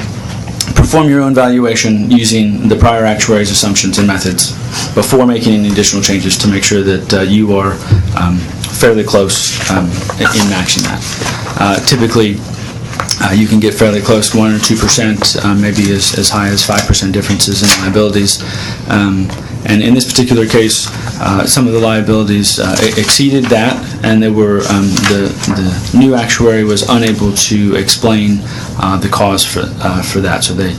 perform your own valuation using the prior actuary's assumptions and methods before making any additional changes to make sure that you are fairly close in matching that. Typically, you can get fairly close, 1 or 2%, maybe as high as 5% differences in liabilities. And in this particular case, some of the liabilities exceeded that, and they were the new actuary was unable to explain the cause for that. So they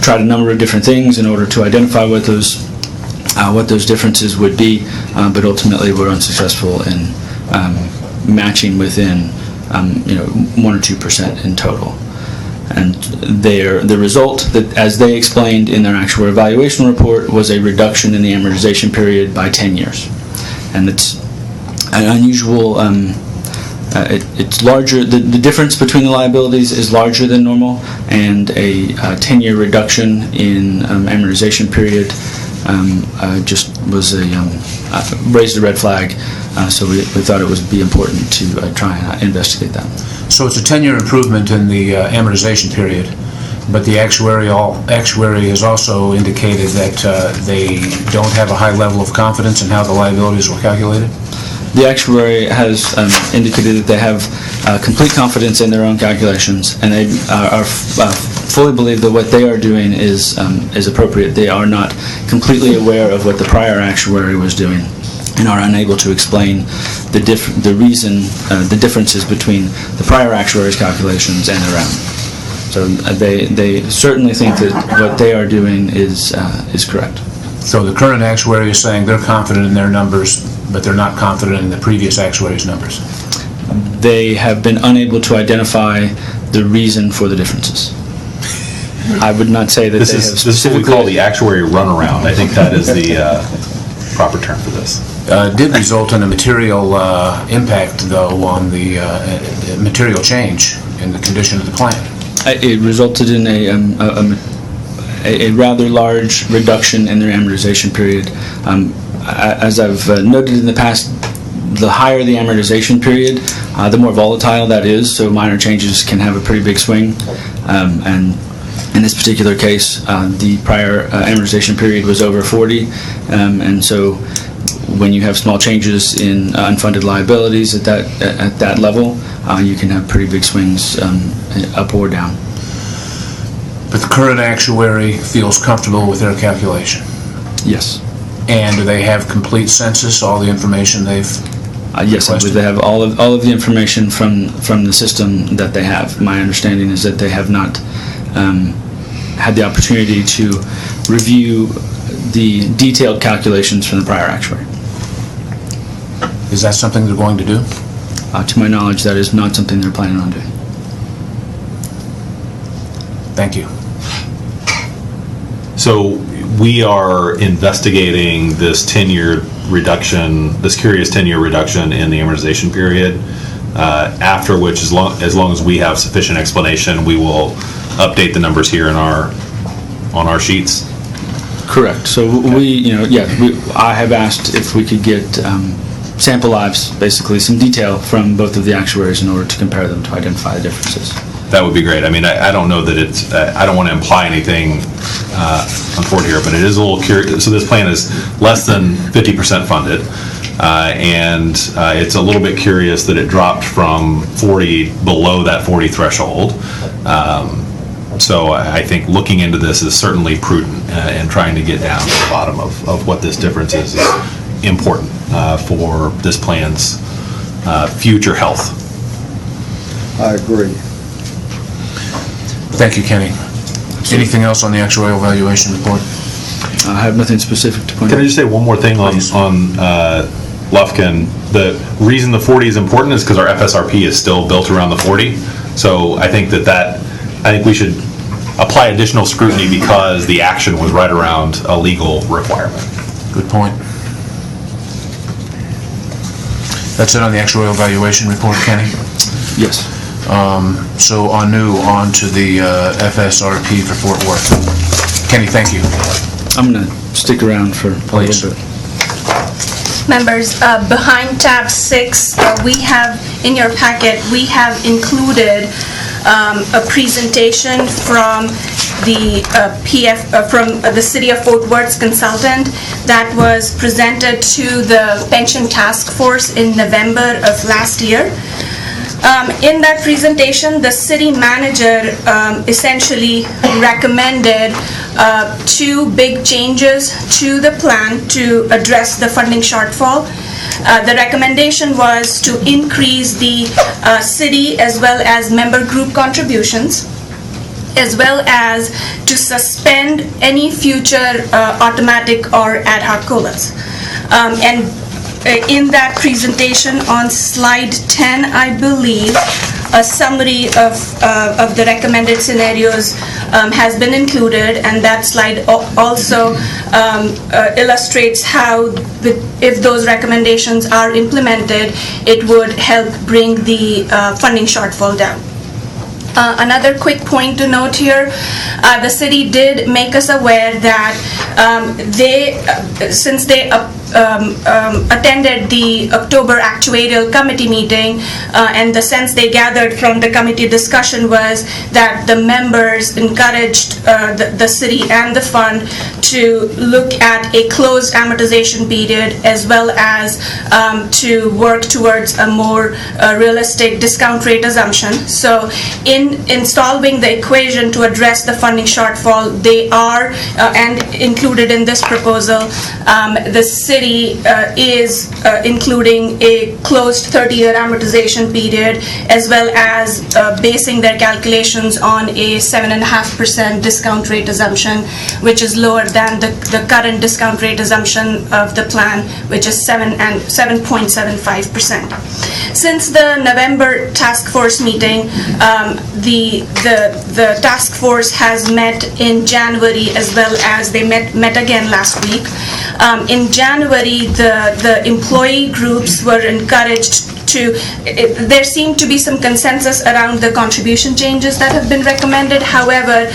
tried a number of different things in order to identify what those differences would be, but ultimately were unsuccessful in matching within 1 or 2% in total. And the result, that as they explained in their actuarial evaluation report, was a reduction in the amortization period by 10 years. And it's an unusual, it's larger, the difference between the liabilities is larger than normal, and a 10-year reduction in amortization period just was raised a red flag. So we thought it would be important to try and investigate that. So it's a 10-year improvement in the amortization period, but the actuary has also indicated that they don't have a high level of confidence in how the liabilities were calculated? The actuary has indicated that they have complete confidence in their own calculations, and they are fully believe that what they are doing is appropriate. They are not completely aware of what the prior actuary was doing. and are unable to explain the differences between the prior actuary's calculations and their own. So they certainly think that what they are doing is correct. So the current actuary is saying they're confident in their numbers, but they're not confident in the previous actuary's numbers. They have been unable to identify the reason for the differences. I would not say that This they have is what we specifically... call the actuary runaround. I think that is the proper term for this. Did result in a material impact, though, on the material change in the condition of the plan. It resulted in a rather large reduction in their amortization period. As I've noted in the past, the higher the amortization period, the more volatile that is, so minor changes can have a pretty big swing. And in this particular case, the prior amortization period was over 40, and so when you have small changes in unfunded liabilities at that level, you can have pretty big swings up or down. But the current actuary feels comfortable with their calculation. Yes. And do they have complete census, all the information they've Yes, I believe they have all of the information from the system that they have. My understanding is that they have not had the opportunity to review the detailed calculations from the prior actuary. Is that something they're going to do? To my knowledge, that is not something they're planning on doing. Thank you. So we are investigating this 10-year reduction, this curious 10-year reduction in the amortization period, after which, as long as we have sufficient explanation, we will update the numbers here on our sheets. Correct. So I have asked if we could get sample lives, basically some detail from both of the actuaries in order to compare them to identify the differences. That would be great. I mean, I don't know that it's, I don't want to imply anything untoward here, but it is a little curious. So this plan is less than 50% funded, and it's a little bit curious that it dropped from 40, below that 40 threshold. So I think looking into this is certainly prudent, and trying to get down to the bottom of what this difference is important for this plan's future health. I agree. Thank you, Kenny. Anything else on the actuarial valuation report? I have nothing specific to point out. Can I just say one more thing on Lufkin? The reason the 40 is important is because our FSRP is still built around the 40. So I think I think we should apply additional scrutiny because the action was right around a legal requirement. Good point. That's it on the actuarial valuation report, Kenny? Yes. So on to the FSRP for Fort Worth. Kenny, thank you. I'm going to stick around for a little bit. Members, behind tab 6, we have, in your packet, we have included a presentation from the from the City of Fort Worth's consultant that was presented to the Pension Task Force in November of last year. In that presentation, the city manager essentially recommended 2 big changes to the plan to address the funding shortfall. The recommendation was to increase the city as well as member group contributions, as well as to suspend any future automatic or ad hoc COLAs. And in that presentation on slide 10, I believe, a summary of the recommended scenarios has been included, and that slide also illustrates how, if those recommendations are implemented, it would help bring the funding shortfall down. Another quick point to note here, the city did make us aware that since they attended the October actuarial committee meeting, and the sense they gathered from the committee discussion was that the members encouraged the city and the fund to look at a closed amortization period, as well as to work towards a more realistic discount rate assumption. So in solving the equation to address the funding shortfall, they are, and included in this proposal, the city city is including a closed 30-year amortization period, as well as basing their calculations on a 7.5% discount rate assumption, which is lower than the current discount rate assumption of the plan, which is 7.75%. Since the November task force meeting, the task force has met in January, as well as they met again last week. In January, the employee groups were encouraged there seemed to be some consensus around the contribution changes that have been recommended. However,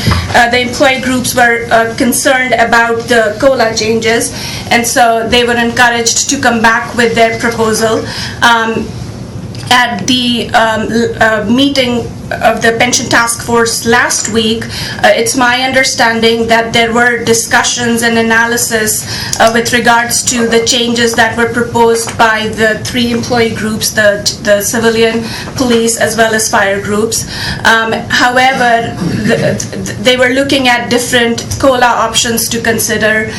the employee groups were concerned about the COLA changes, and so they were encouraged to come back with their proposal. At the meeting of the pension task force last week, it's my understanding that there were discussions and analysis with regards to the changes that were proposed by the 3 employee groups, the civilian, police, as well as fire groups. However, they were looking at different COLA options to consider,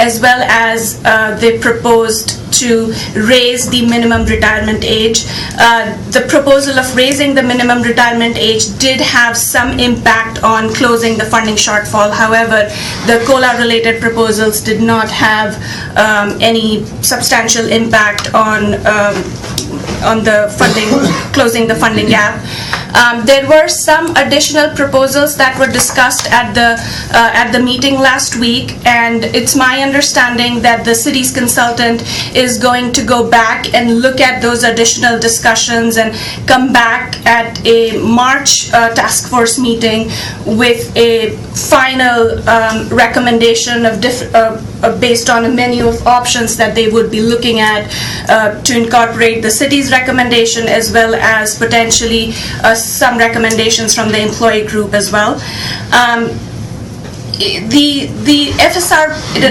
as well as they proposed to raise the minimum retirement age. The proposal of raising the minimum retirement age did have some impact on closing the funding shortfall. However, the COLA-related proposals did not have any substantial impact on the funding, closing the funding gap. There were some additional proposals that were discussed at the meeting last week, and it's my understanding that the city's consultant is going to go back and look at those additional discussions and come back at a March task force meeting with a final recommendation of based on a menu of options that they would be looking at to incorporate the city's recommendation, as well as potentially some recommendations from the employee group as well. The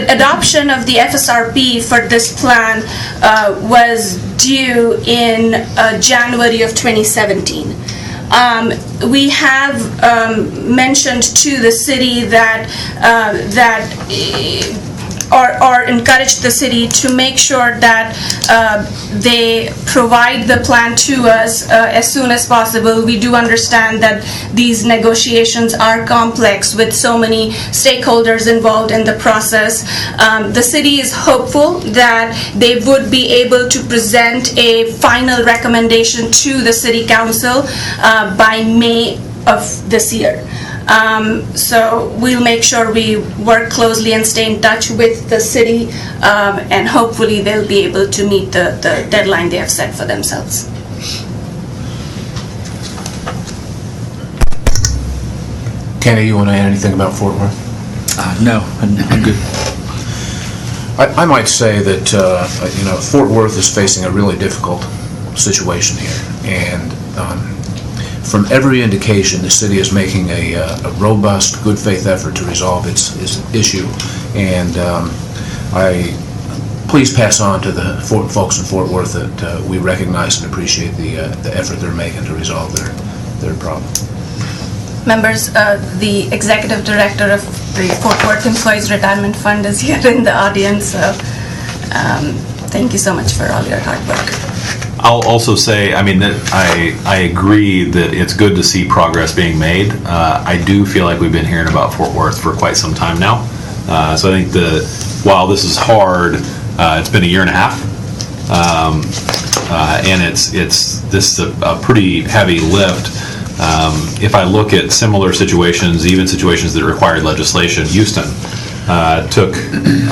adoption of the FSRP for this plan was due in January of 2017. We have mentioned to the city that or encourage the city to make sure that they provide the plan to us as soon as possible. We do understand that these negotiations are complex with so many stakeholders involved in the process. The city is hopeful that they would be able to present a final recommendation to the City Council by May of this year. So we'll make sure we work closely and stay in touch with the city, and hopefully they'll be able to meet the deadline they have set for themselves. Kenny, you want to add anything about Fort Worth? No, I'm good. I might say that Fort Worth is facing a really difficult situation here, and from every indication, the city is making a robust, good faith effort to resolve its issue, and please pass on to the folks in Fort Worth that we recognize and appreciate the effort they're making to resolve their problem. Members, the executive director of the Fort Worth Employees Retirement Fund is here in the audience, so thank you so much for all your hard work. I'll also say, I mean, that I agree that it's good to see progress being made. I do feel like we've been hearing about Fort Worth for quite some time now. So I think while this is hard, it's been a year and a half, and this is a pretty heavy lift. If I look at similar situations, even situations that required legislation, Houston took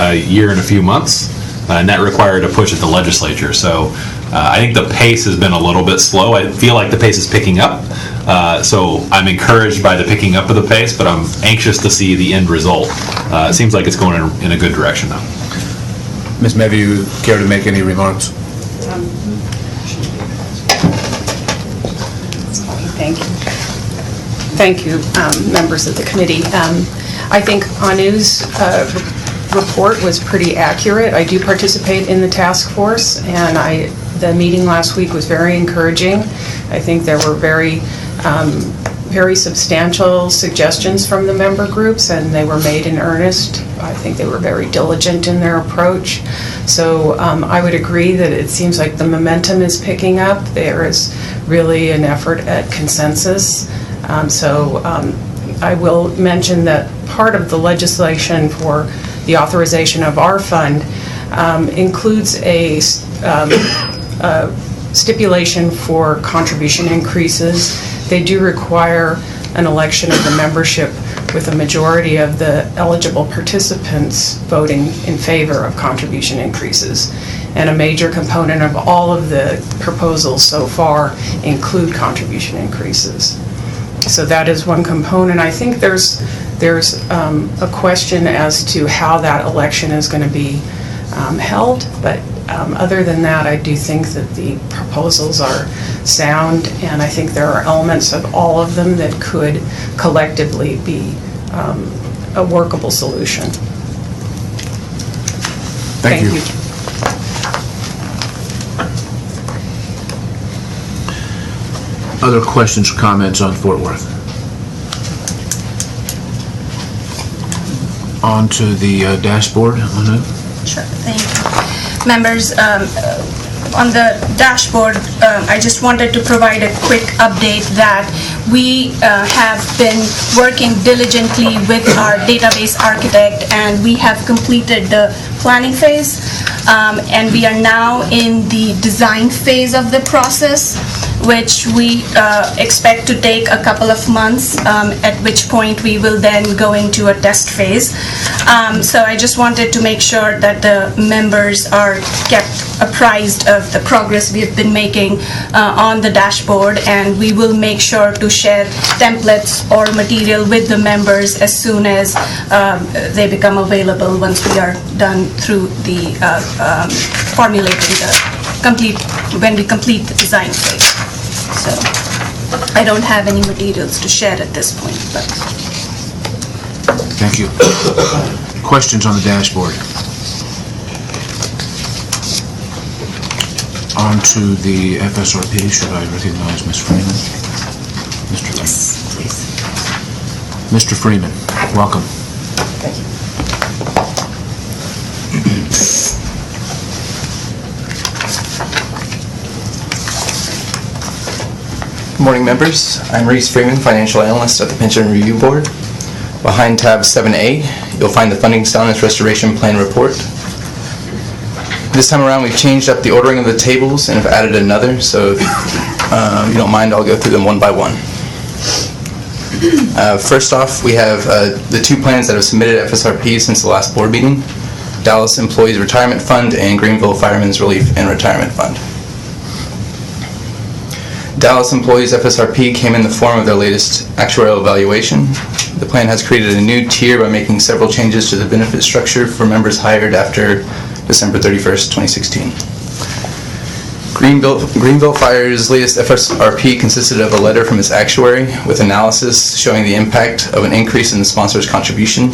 a year and a few months, and that required a push at the legislature. So I think the pace has been a little bit slow. I feel like the pace is picking up. So I'm encouraged by the picking up of the pace, but I'm anxious to see the end result. It seems like it's going in a good direction now. Ms. Mevey, you care to make any remarks? Thank you. Thank you, members of the committee. I think Anu's report was pretty accurate. I do participate in the task force, and the meeting last week was very encouraging. I think there were very very substantial suggestions from the member groups, and they were made in earnest. I think they were very diligent in their approach. So I would agree that it seems like the momentum is picking up. There is really an effort at consensus. I will mention that part of the legislation for the authorization of our fund includes a stipulation for contribution increases. They do require an election of the membership with a majority of the eligible participants voting in favor of contribution increases. And a major component of all of the proposals so far include contribution increases. So that is one component. I think there's a question as to how that election is going to be held, but other than that, I do think that the proposals are sound, and I think there are elements of all of them that could collectively be a workable solution. Thank you. Other questions or comments on Fort Worth? On to the dashboard, Anu. Sure, thank you. Members, on the dashboard, I just wanted to provide a quick update that we have been working diligently with our database architect, and we have completed the planning phase, and we are now in the design phase of the process, which we expect to take a couple of months, at which point we will then go into a test phase. So I just wanted to make sure that the members are kept apprised of the progress we have been making on the dashboard, and we will make sure to share templates or material with the members as soon as they become available once we are done through the formulating when we complete the design phase. So I don't have any materials to share at this point, but. Thank you. Questions on the dashboard? On to the FSRP. Should I recognize Ms. Freeman? Mr. Freeman. Yes, please. Mr. Freeman, welcome. Thank you. Good morning, members. I'm Reese Freeman, Financial Analyst at the Pension Review Board. Behind tab 7A, you'll find the Funding Soundness Restoration Plan report. This time around, we've changed up the ordering of the tables and have added another, so if you don't mind, I'll go through them one by one. First off, we have the two plans that have submitted FSRP since the last board meeting: Dallas Employees Retirement Fund and Greenville Firemen's Relief and Retirement Fund. Dallas Employees FSRP came in the form of their latest actuarial evaluation. The plan has created a new tier by making several changes to the benefit structure for members hired after December 31st, 2016. Greenville Fire's latest FSRP consisted of a letter from its actuary with analysis showing the impact of an increase in the sponsor's contribution.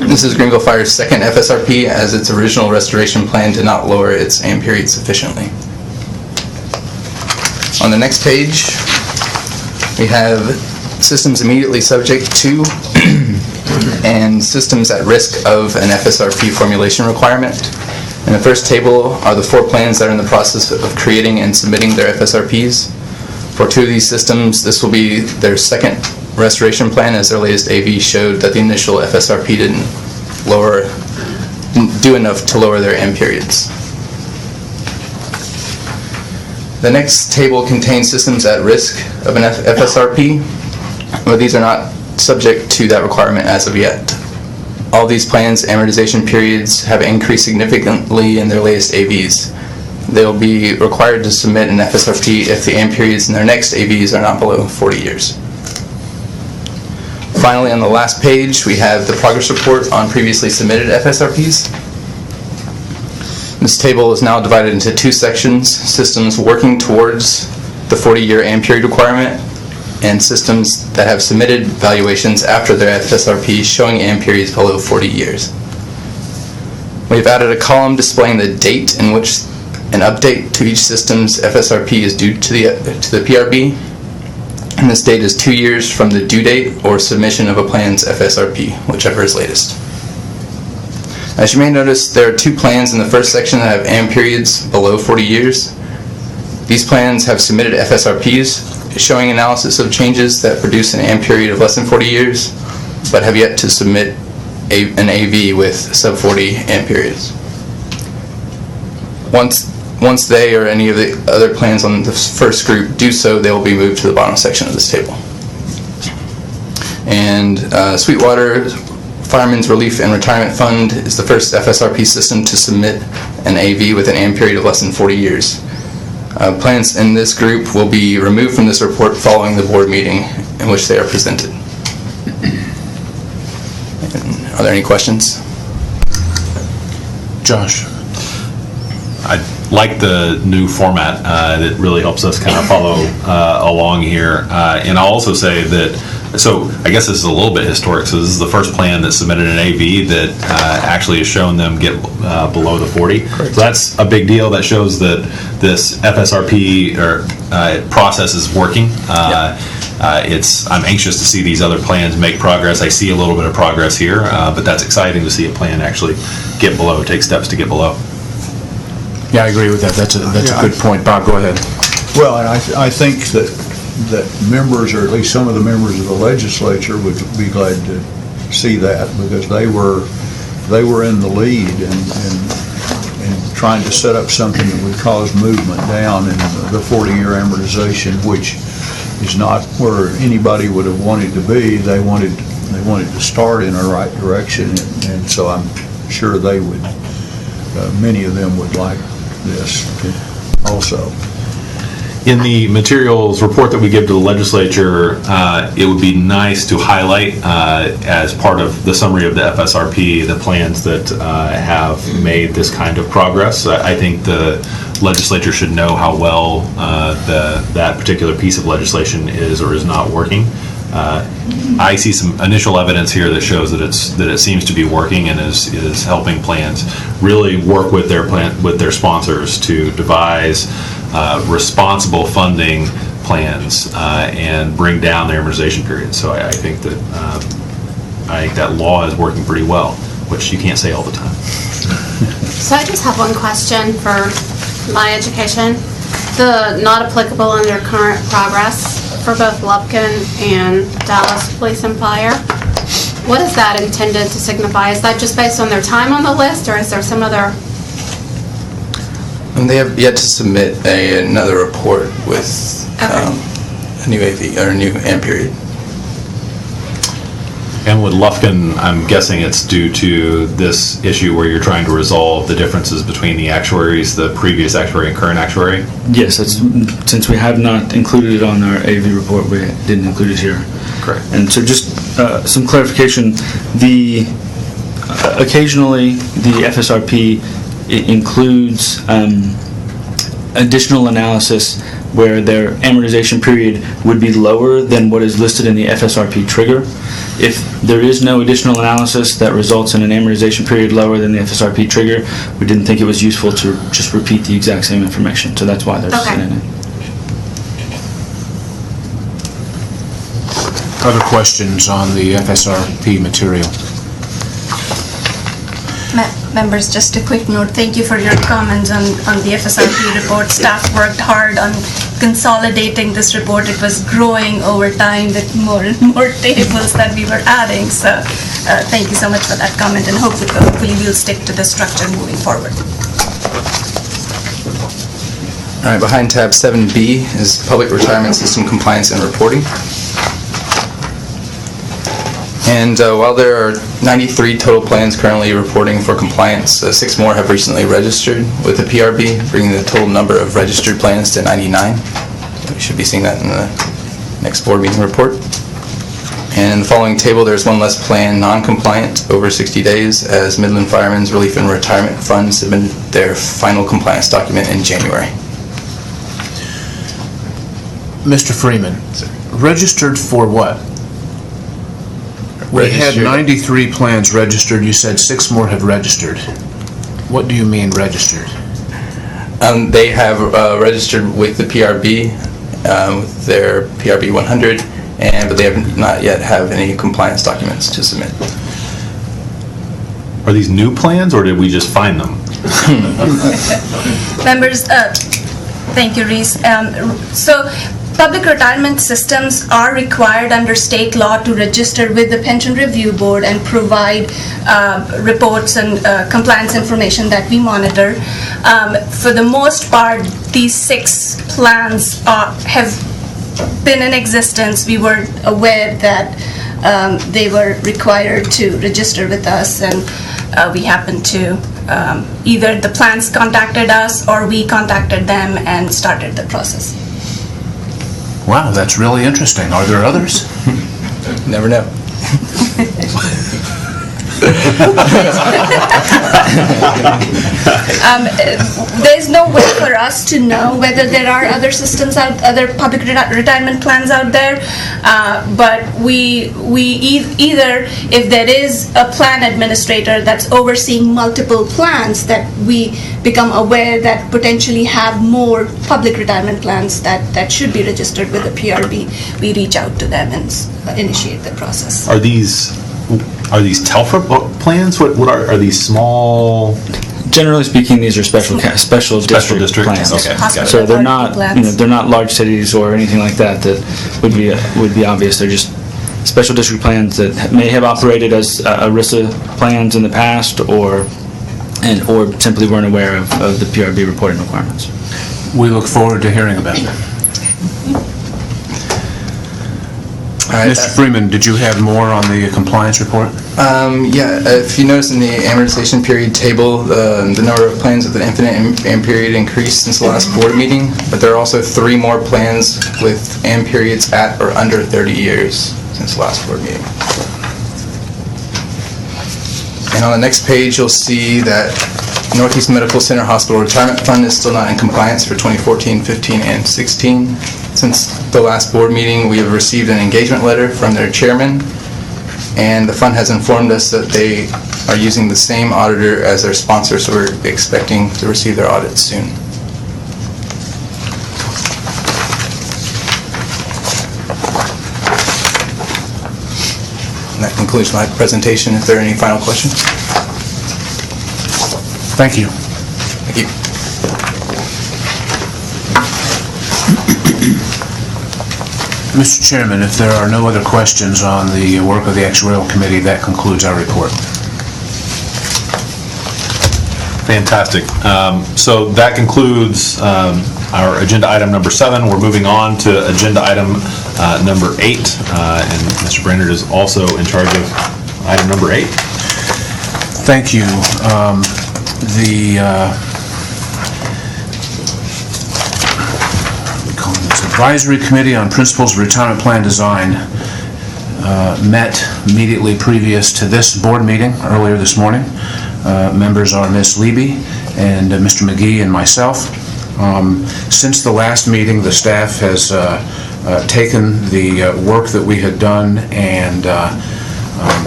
This is Greenville Fire's second FSRP, as its original restoration plan did not lower its AM period sufficiently. On the next page, we have systems immediately subject to and systems at risk of an FSRP formulation requirement. In the first table are the 4 plans that are in the process of creating and submitting their FSRPs. For 2 of these systems, this will be their second restoration plan, as their latest AV showed that the initial FSRP didn't do enough to lower their AM periods. The next table contains systems at risk of an FSRP, but these are not subject to that requirement as of yet. All these plans' amortization periods have increased significantly in their latest AVs. They will be required to submit an FSRP if the AM periods in their next AVs are not below 40 years. Finally, on the last page, we have the progress report on previously submitted FSRPs. This table is now divided into 2 sections: systems working towards the 40-year AM period requirement, and systems that have submitted valuations after their FSRP showing AM periods below 40 years. We've added a column displaying the date in which an update to each system's FSRP is due to the PRB. And this date is 2 years from the due date or submission of a plan's FSRP, whichever is latest. As you may notice, there are 2 plans in the first section that have AM periods below 40 years. These plans have submitted FSRPs showing analysis of changes that produce an AM period of less than 40 years, but have yet to submit an AV with sub 40 AM periods. Once they or any of the other plans on the first group do so, they will be moved to the bottom section of this table. And Sweetwater Fireman's Relief and Retirement Fund is the first FSRP system to submit an AV with an AM period of less than 40 years. Plans in this group will be removed from this report following the board meeting in which they are presented. Are there any questions? Josh? I like the new format. That really helps us kind of follow along here. And I'll also say that, so I guess this is a little bit historic. So this is the first plan that submitted an AV that actually has shown them get below the 40. Correct. So that's a big deal. That shows that this FSRP process is working. I'm anxious to see these other plans make progress. I see a little bit of progress here, but that's exciting to see a plan actually get below, take steps to get below. Yeah, I agree with that. That's a good point. Bob, go ahead. Well, and I think that members, or at least some of the members of the legislature, would be glad to see that, because they were in the lead and trying to set up something that would cause movement down in the 40-year amortization, which is not where anybody would have wanted to be. They wanted to start in the right direction, and so I'm sure they would. Many of them would like this also. In the materials report that we give to the legislature, it would be nice to highlight as part of the summary of the FSRP the plans that have made this kind of progress. I think the legislature should know how well that particular piece of legislation is or is not working. I see some initial evidence here that shows that it seems to be working and is helping plans really work with their sponsors to devise responsible funding plans and bring down their amortization period. So I think that law is working pretty well, which you can't say all the time. So I just have one question for my education. The not applicable under current progress for both Lupkin and Dallas Police and Fire, what is that intended to signify? Is that just based on their time on the list, or is there some other? And they have yet to submit another report with a new AV or a new AM period. And with Lufkin, I'm guessing it's due to this issue where you're trying to resolve the differences between the actuaries, the previous actuary and current actuary? Yes, since we have not included it on our AV report, we didn't include it here. Correct. And so just some clarification, occasionally the FSRP includes additional analysis where their amortization period would be lower than what is listed in the FSRP trigger. If there is no additional analysis that results in an amortization period lower than the FSRP trigger, we didn't think it was useful to just repeat the exact same information. So that's why they're in it. Other questions on the FSRP material? Members, just a quick note. Thank you for your comments on the FSRP report. Staff worked hard on consolidating this report. It was growing over time with more and more tables that we were adding. So thank you so much for that comment, and hopefully we'll stick to the structure moving forward. All right, behind tab 7B is Public Retirement System Compliance and Reporting. And while there are 93 total plans currently reporting for compliance, 6 more have recently registered with the PRB, bringing the total number of registered plans to 99. We should be seeing that in the next board meeting report. And in the following table, there's one less plan non-compliant over 60 days, as Midland Firemen's Relief and Retirement Fund submitted their final compliance document in January. Mr. Freeman, registered for what? We had 93 plans registered. You said 6 more have registered. What do you mean registered? They have registered with the PRB with their PRB 100, but they have not yet have any compliance documents to submit. Are these new plans, or did we just find them? Members, thank you, Reese. So, public retirement systems are required under state law to register with the Pension Review Board and provide reports and compliance information that we monitor. For the most part, these 6 plans have been in existence. We were aware that they were required to register with us, and we happened to either the plans contacted us or we contacted them and started the process. Wow, that's really interesting. Are there others? Never know. There's no way for us to know whether there are other systems other public retirement plans out there, but we either, if there is a plan administrator that's overseeing multiple plans, that we become aware that potentially have more public retirement plans that should be registered with the PRB, we reach out to them and initiate the process. Are these TELFRA plans? What are these small? Generally speaking, these are special district plans. Okay, got it. So they're not, they're not large cities or anything like that would be obvious. They're just special district plans that may have operated as ERISA plans in the past, or simply weren't aware of the PRB reporting requirements. We look forward to hearing about them. Mr. Freeman, did you have more on the compliance report? Yeah, if you notice in the amortization period table, the number of plans with an infinite AM period increased since the last board meeting, but there are also 3 more plans with AM periods at or under 30 years since the last board meeting. And on the next page, you'll see that Northeast Medical Center Hospital Retirement Fund is still not in compliance for 2014, 15, and 16. Since the last board meeting, we have received an engagement letter from their chairman, and the fund has informed us that they are using the same auditor as their sponsor, so we're expecting to receive their audit soon. And that concludes my presentation. If there are any final questions? Thank you. Thank you. Mr. Chairman, if there are no other questions on the work of the Actuarial Committee, that concludes our report. Fantastic. So that concludes our agenda item number 7. We're moving on to agenda item number 8, and Mr. Brainerd is also in charge of item number 8. Thank you. Advisory Committee on Principles of Retirement Plan Design met immediately previous to this board meeting earlier this morning. Members are Ms. Leby and Mr. McGee and myself. Since the last meeting, the staff has taken the work that we had done and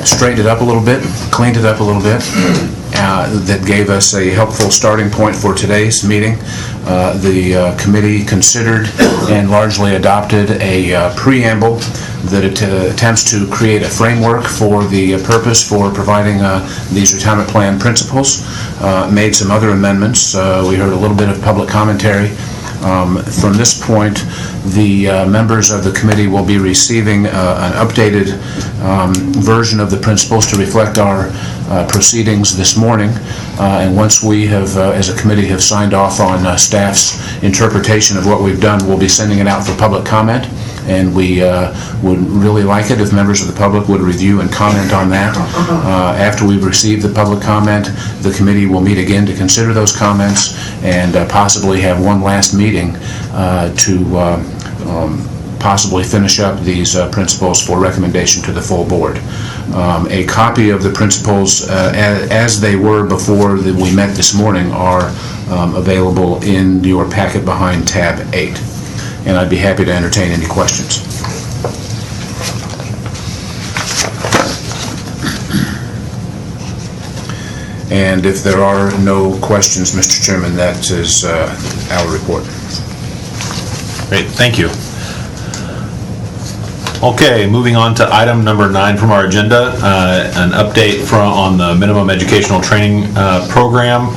straightened it up a little bit, cleaned it up a little bit. That gave us a helpful starting point for today's meeting. The committee considered and largely adopted a preamble that attempts to create a framework for the purpose for providing these retirement plan principles. Made some other amendments. We heard a little bit of public commentary. From this point, the members of the committee will be receiving an updated version of the principles to reflect our proceedings this morning. And once we have, as a committee, have signed off on staff's interpretation of what we've done, we'll be sending it out for public comment. And we would really like it if members of the public would review and comment on that. After we've received the public comment, the committee will meet again to consider those comments and possibly have one last meeting to possibly finish up these principles for recommendation to the full board. A copy of the principles as they were before we met this morning are available in your packet behind tab 8. And I'd be happy to entertain any questions. And if there are no questions, Mr. Chairman, that is our report. Great, thank you. Okay, moving on to item number 9 from our agenda, an update on the minimum educational training program.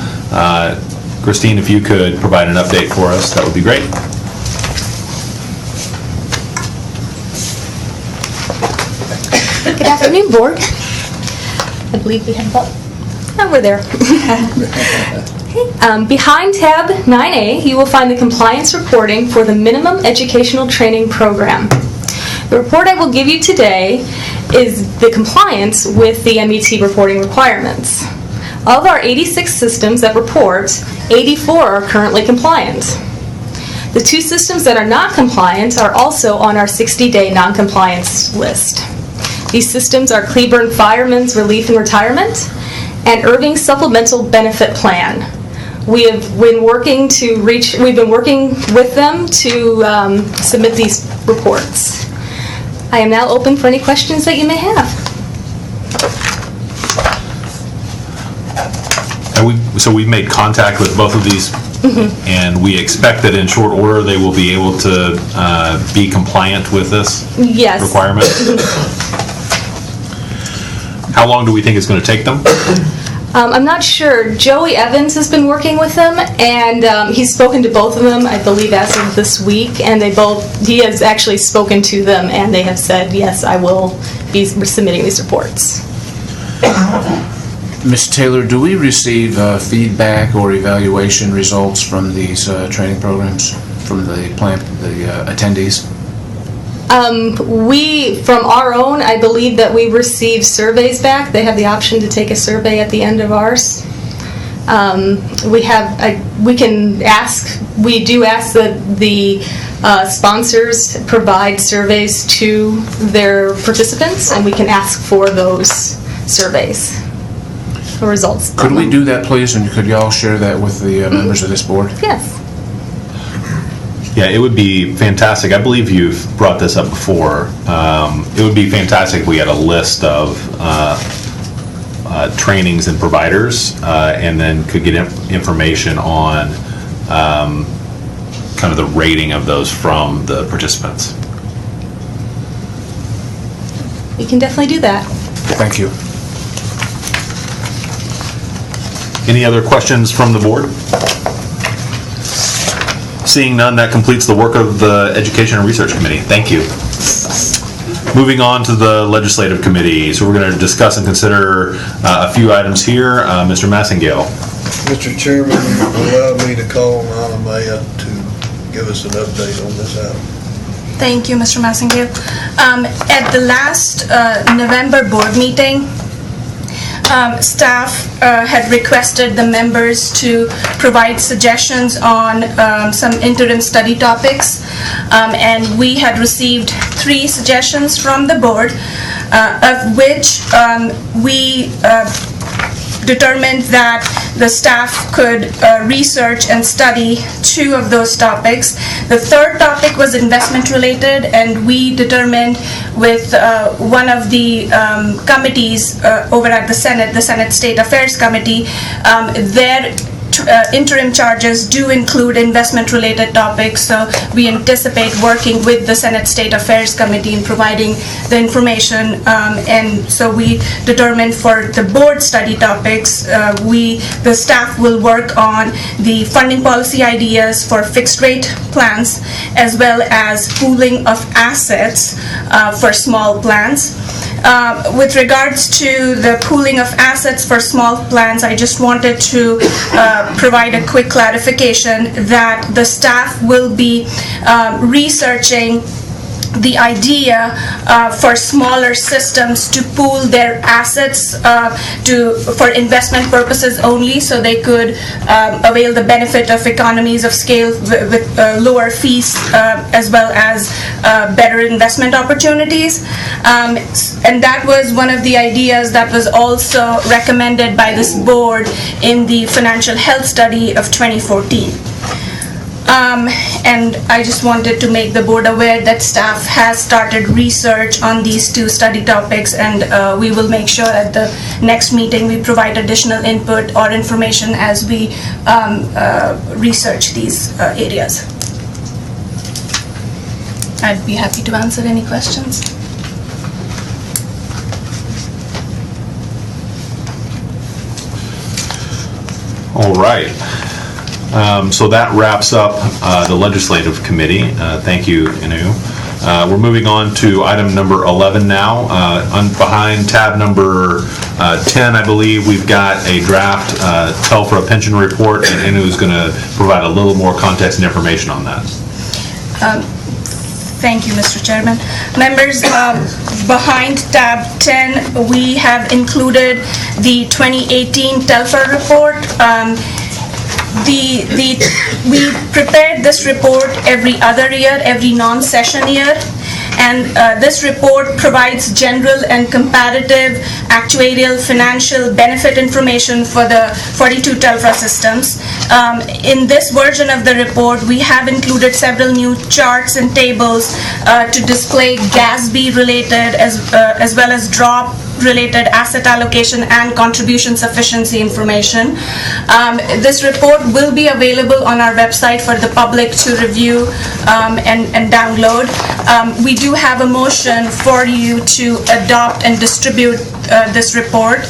Christine, if you could provide an update for us, that would be great. Good afternoon, Board. I believe we have about over there. Behind tab 9A, you will find the compliance reporting for the Minimum Educational Training Program. The report I will give you today is the compliance with the MET reporting requirements. Of our 86 systems that report, 84 are currently compliant. The 2 systems that are not compliant are also on our 60-day non-compliance list. These systems are Cleburne Firemen's Relief and Retirement and Irving Supplemental Benefit Plan. We've been working with them to submit these reports. I am now open for any questions that you may have. So we've made contact with both of these, and we expect that in short order they will be able to be compliant with this requirement? How long do we think it's going to take them? I'm not sure. Joey Evans has been working with them, and he's spoken to both of them, I believe, as of this week, and he has actually spoken to them, and they have said, yes, I will be submitting these reports. Ms. Taylor, do we receive feedback or evaluation results from these training programs, from the attendees? From our own, I believe that we receive surveys back. They have the option to take a survey at the end of ours. We do ask that the sponsors provide surveys to their participants, and we can ask for those surveys, the results. Could we do that, please, and could y'all share that with the members of this board? Yes. Yeah, it would be fantastic. I believe you've brought this up before. It would be fantastic if we had a list of trainings and providers, and then could get information on kind of the rating of those from the participants. We can definitely do that. Thank you. Any other questions from the board? Seeing none, that completes the work of the Education and Research Committee. Thank you. Moving on to the Legislative Committee. So we're going to discuss and consider a few items here. Mr. Massengale. Mr. Chairman, allow me to call on Anna Maya to give us an update on this item. Thank you, Mr. Massengale. At the last November board meeting, staff had requested the members to provide suggestions on some interim study topics, and we had received 3 suggestions from the board, of which we determined that the staff could research and study 2 of those topics. The third topic was investment related, and we determined with one of the committees over at the Senate State Affairs Committee, their interim charges do include investment-related topics, so we anticipate working with the Senate State Affairs Committee in providing the information, and so we determined for the board study topics, the staff will work on the funding policy ideas for fixed-rate plans, as well as pooling of assets for small plans. With regards to the pooling of assets for small plans, I just wanted to provide a quick clarification that the staff will be researching the idea for smaller systems to pool their assets for investment purposes only, so they could avail the benefit of economies of scale with lower fees, as well as better investment opportunities. And that was one of the ideas that was also recommended by this board in the financial health study of 2014. And I just wanted to make the board aware that staff has started research on these 2 study topics, and we will make sure at the next meeting we provide additional input or information as we research these areas. I'd be happy to answer any questions. All right. So that wraps up the Legislative Committee. Thank you, Anu. We're moving on to item number 11 now. Behind tab number 10, I believe, we've got a draft Telfra pension report, and Anu is going to provide a little more context and information on that. Thank you, Mr. Chairman. Members, behind tab 10, we have included the 2018 Telfra report. We prepared this report every other year, every non-session year, and this report provides general and comparative actuarial financial benefit information for the 42 Telfra systems. In this version of the report, we have included several new charts and tables to display GASB related as well as drop related asset allocation and contribution sufficiency information. This report will be available on our website for the public to review and download. We do have a motion for you to adopt and distribute this report.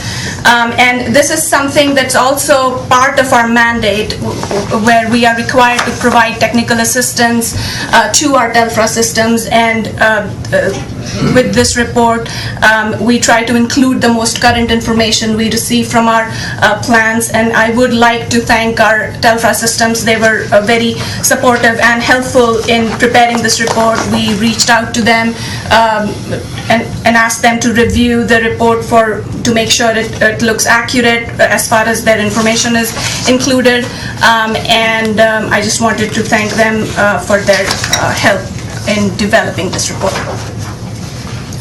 And this is something that's also part of our mandate, where we are required to provide technical assistance to our Telfra systems, and with this report, we try to include the most current information we receive from our plans, and I would like to thank our Telfra systems. They were very supportive and helpful in preparing this report. We reached out to them and asked them to review the report to make sure it looks accurate as far as their information is included, and I just wanted to thank them for their help in developing this report.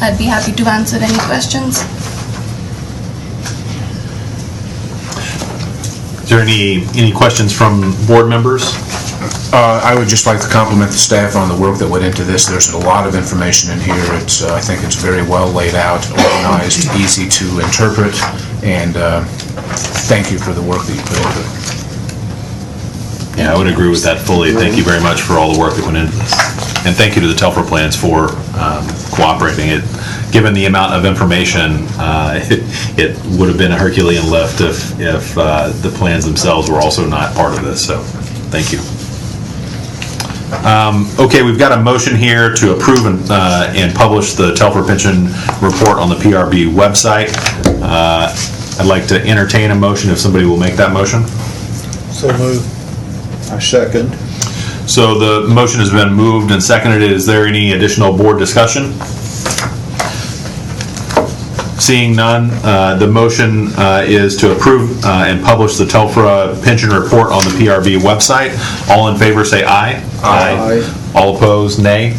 I'd be happy to answer any questions. Is there any questions from board members? I would just like to compliment the staff on the work that went into this. There's a lot of information in here. I think it's very well laid out, organized, easy to interpret, and thank you for the work that you put into it. Yeah, I would agree with that fully. Thank you very much for all the work that went into this. And thank you to the Telfra plans for cooperating. Given the amount of information, it would have been a Herculean lift if the plans themselves were also not part of this, so thank you. Okay, we've got a motion here to approve and publish the Telfra pension report on the PRB website. I'd like to entertain a motion if somebody will make that motion. So moved. I second. So the motion has been moved and seconded. Is there any additional board discussion? Seeing none, the motion is to approve and publish the Telfra pension report on the PRB website. All in favor say aye. Aye. All opposed, nay.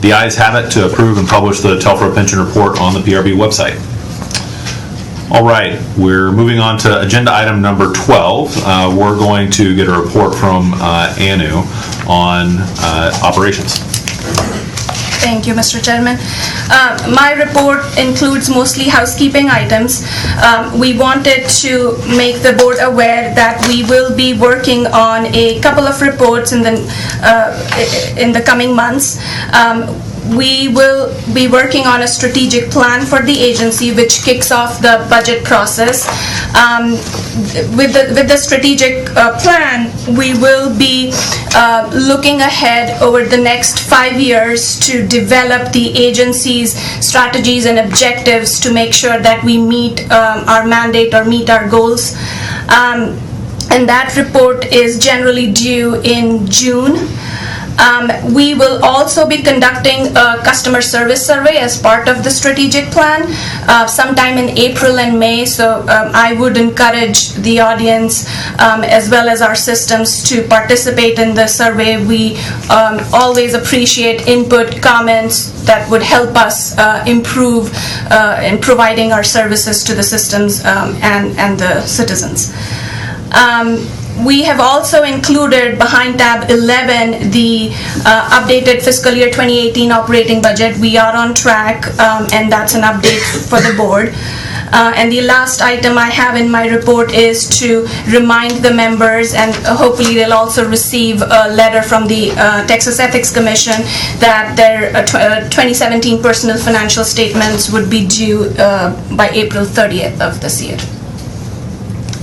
The ayes have it to approve and publish the Telfra pension report on the PRB website. All right, we're moving on to agenda item number 12. We're going to get a report from Anu on operations. Thank you, Mr. Chairman. My report includes mostly housekeeping items. We wanted to make the board aware that we will be working on a couple of reports in the coming months. We will be working on a strategic plan for the agency, which kicks off the budget process. With the strategic plan, we will be looking ahead over the next 5 years to develop the agency's strategies and objectives to make sure that we meet our mandate or meet our goals. And that report is generally due in June. We will also be conducting a customer service survey as part of the strategic plan sometime in April and May, so I would encourage the audience as well as our systems to participate in the survey. We always appreciate input, comments that would help us improve in providing our services to the systems and the citizens. We have also included behind tab 11 the updated fiscal year 2018 operating budget. We are on track, and that's an update for the board. And the last item I have in my report is to remind the members, and hopefully they'll also receive a letter from the Texas Ethics Commission that their 2017 personal financial statements would be due by April 30th of this year.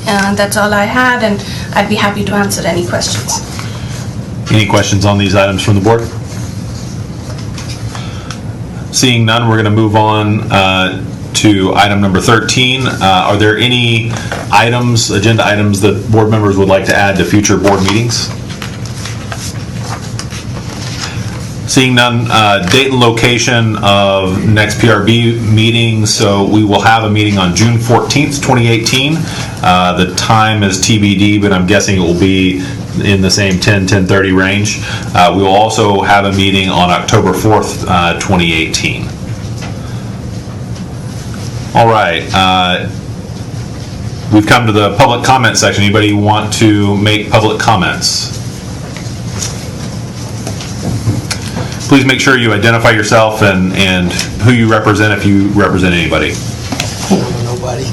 And that's all I had, and I'd be happy to answer any questions. Any questions on these items from the board? Seeing none, we're going to move on to item number 13. Are there any items, agenda items, that board members would like to add to future board meetings? Seeing none, date and location of next PRB meeting. So we will have a meeting on June 14th, 2018. The time is TBD, but I'm guessing it will be in the same 10:30 range. We will also have a meeting on October 4th, 2018. All right. We've come to the public comment section. Anybody want to make public comments? Please make sure you identify yourself and who you represent, if you represent anybody. Nobody.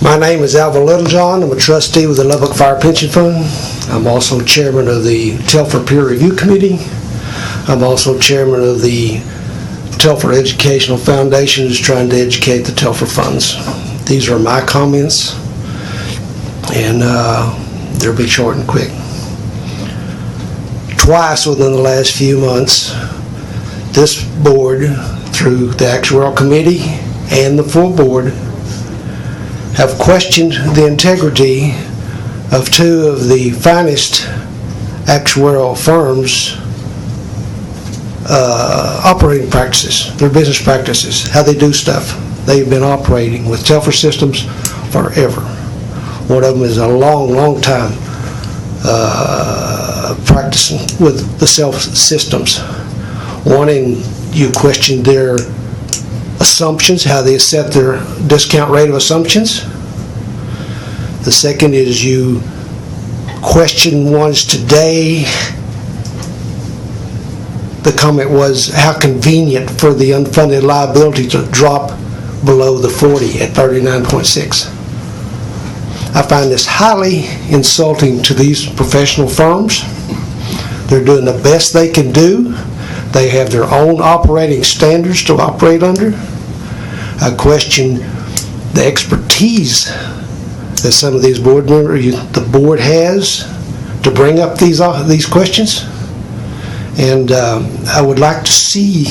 My name is Alvin Littlejohn. I'm a trustee with the Lubbock Fire Pension Fund. I'm also chairman of the Telfer Peer Review Committee. I'm also chairman of the Telfer Educational Foundation, who's trying to educate the Telfer funds. These are my comments, and they'll be short and quick. Twice within the last few months, this board, through the Actuarial Committee and the full board, have questioned the integrity of two of the finest actuarial firms' operating practices, their business practices, how they do stuff. They've been operating with Telfer Systems forever. One of them is a long time practicing with the self systems. One, in you question their assumptions, how they set their discount rate of assumptions. The second is you question ones today. The comment was how convenient for the unfunded liability to drop below the 40 at 39.6. I find this highly insulting to these professional firms. They're doing the best they can do. They have their own operating standards to operate under. I question the expertise that some of these board members, the board has, to bring up these questions. And I would like to see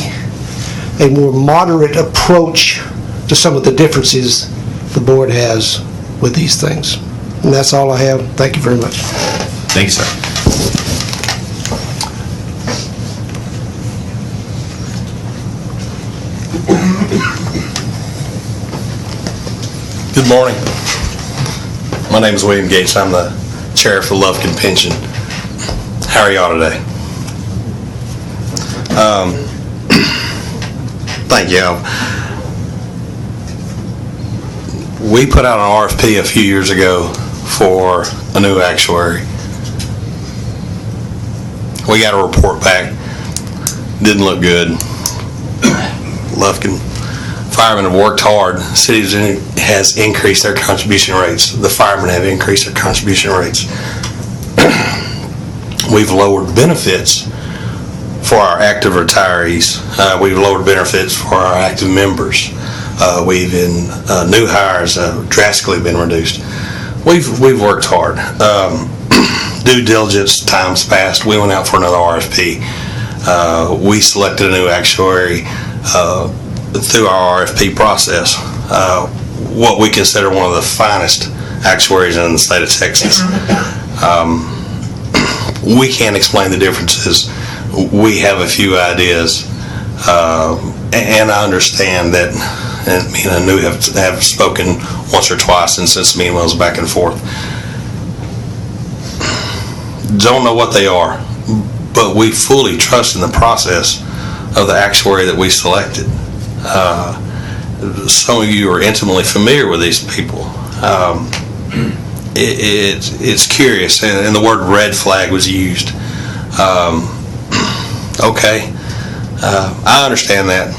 a more moderate approach to some of the differences the board has with these things. And that's all I have. Thank you very much. Thank you, sir. Good morning. My name is William Gates. I'm the chair for Lufkin Pension. How are y'all today? Thank you. We put out an RFP a few years ago for a new actuary. We got a report back. Didn't look good. Lufkin firemen have worked hard. The city has increased their contribution rates. The firemen have increased their contribution rates. We've lowered benefits for our active retirees. We've lowered benefits for our active members. New hires have drastically been reduced. We've worked hard. Due diligence times passed. We went out for another RFP. We selected a new actuary through our RFP process. What we consider one of the finest actuaries in the state of Texas. We can't explain the differences. We have a few ideas, and I understand that. And me and Anu have spoken once or twice and sent some emails back and forth. Don't know what they are, but we fully trust in the process of the actuary that we selected. Some of you are intimately familiar with these people. It's curious, and the word red flag was used. Okay. I understand that.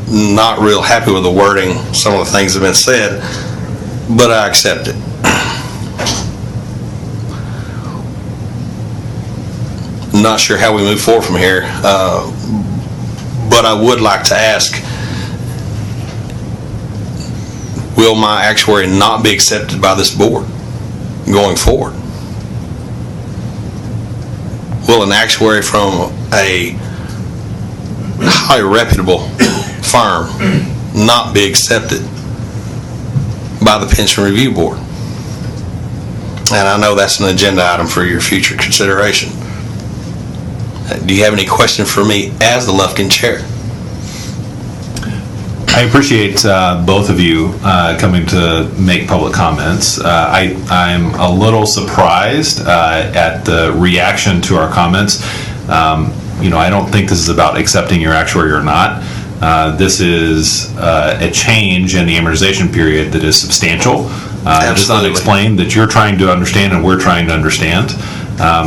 Not real happy with the wording, some of the things that have been said, but I accept it. Not sure how we move forward from here, but I would like to ask, will my actuary not be accepted by this board going forward? Will an actuary from a highly reputable firm not be accepted by the Pension Review Board? And I know that's an agenda item for your future consideration. Do you have any question for me as the Lufkin Chair? I appreciate both of you coming to make public comments. I'm a little surprised at the reaction to our comments. I don't think this is about accepting your actuary or not. This is a change in the amortization period that is substantial. It is unexplained that you're trying to understand and we're trying to understand.